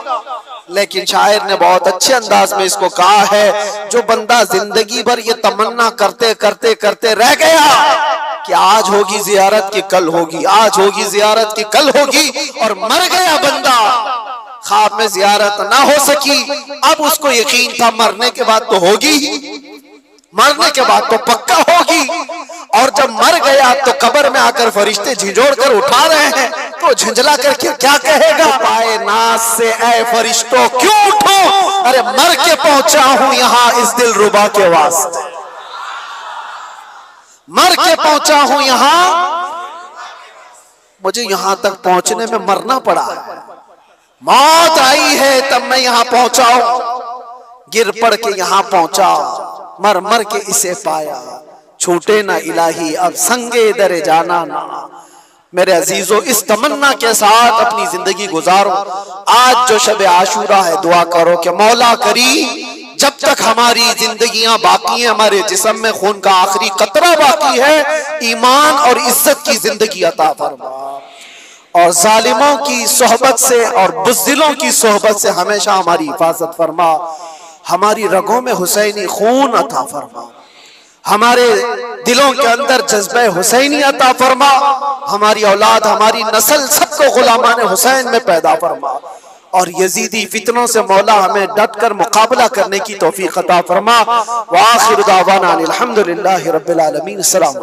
लेकिन शायर ने बहुत अच्छे अंदाज में इसको कहा है, जो बंदा जिंदगी भर ये तमन्ना करते करते करते रह गया कि आज होगी जियारत की कल होगी, आज होगी जियारत की कल होगी, और मर गया बंदा, ख्वाब में जियारत ना हो सकी, अब उसको यकीन था मरने के बाद तो होगी ही, मरने के बाद तो पक्का होगी। और जब मर गया तो कब्र में आकर फरिश्ते झिझोड़ कर उठा रहे हैं तो झंझला करके क्या कहेगा? पाए नाज से ऐ फरिश्तों क्यों उठो, अरे मर के पहुंचा हूं यहां इस दिल रुबा के वास्ते, मर के पहुंचा हूं यहां, मुझे यहां तक पहुंचने में मरना पड़ा, मौत आई है तब मैं यहां पहुंचा हूं, गिर पड़ के यहां पहुंचा, मर मर के इसे पाया, छूटे ना इलाही अब संगे दरे जाना ना। मेरे अजीजों, इस तमन्ना के साथ अपनी जिंदगी गुजारो। आज जो शब आशूरा है, दुआ करो कि मौला करी जब तक हमारी जिंदगियां बाकी हैं, हमारे जिस्म में खून का आखिरी कतरा बाकी है, ईमान और इज्जत की जिंदगी अता फरमा, और जालिमों की सोहबत से और बुज़दिलों की सोहबत से हमेशा हमारी हिफाजत फरमा, हमारी रगों में हुसैनी खून अता फरमा, हमारे दिलों के अंदर जज्बे हुसैनी अता फरमा, हमारी औलाद हमारी नस्ल सबको गुलामान हुसैन में पैदा फरमा, और यजीदी फितनों से मौला हमें डट कर मुकाबला करने की तौफीक अता फरमा। व आखिर दावाना अनिल हम्दुलिल्लाहि रब्बिल आलमीन। अस्सलाम।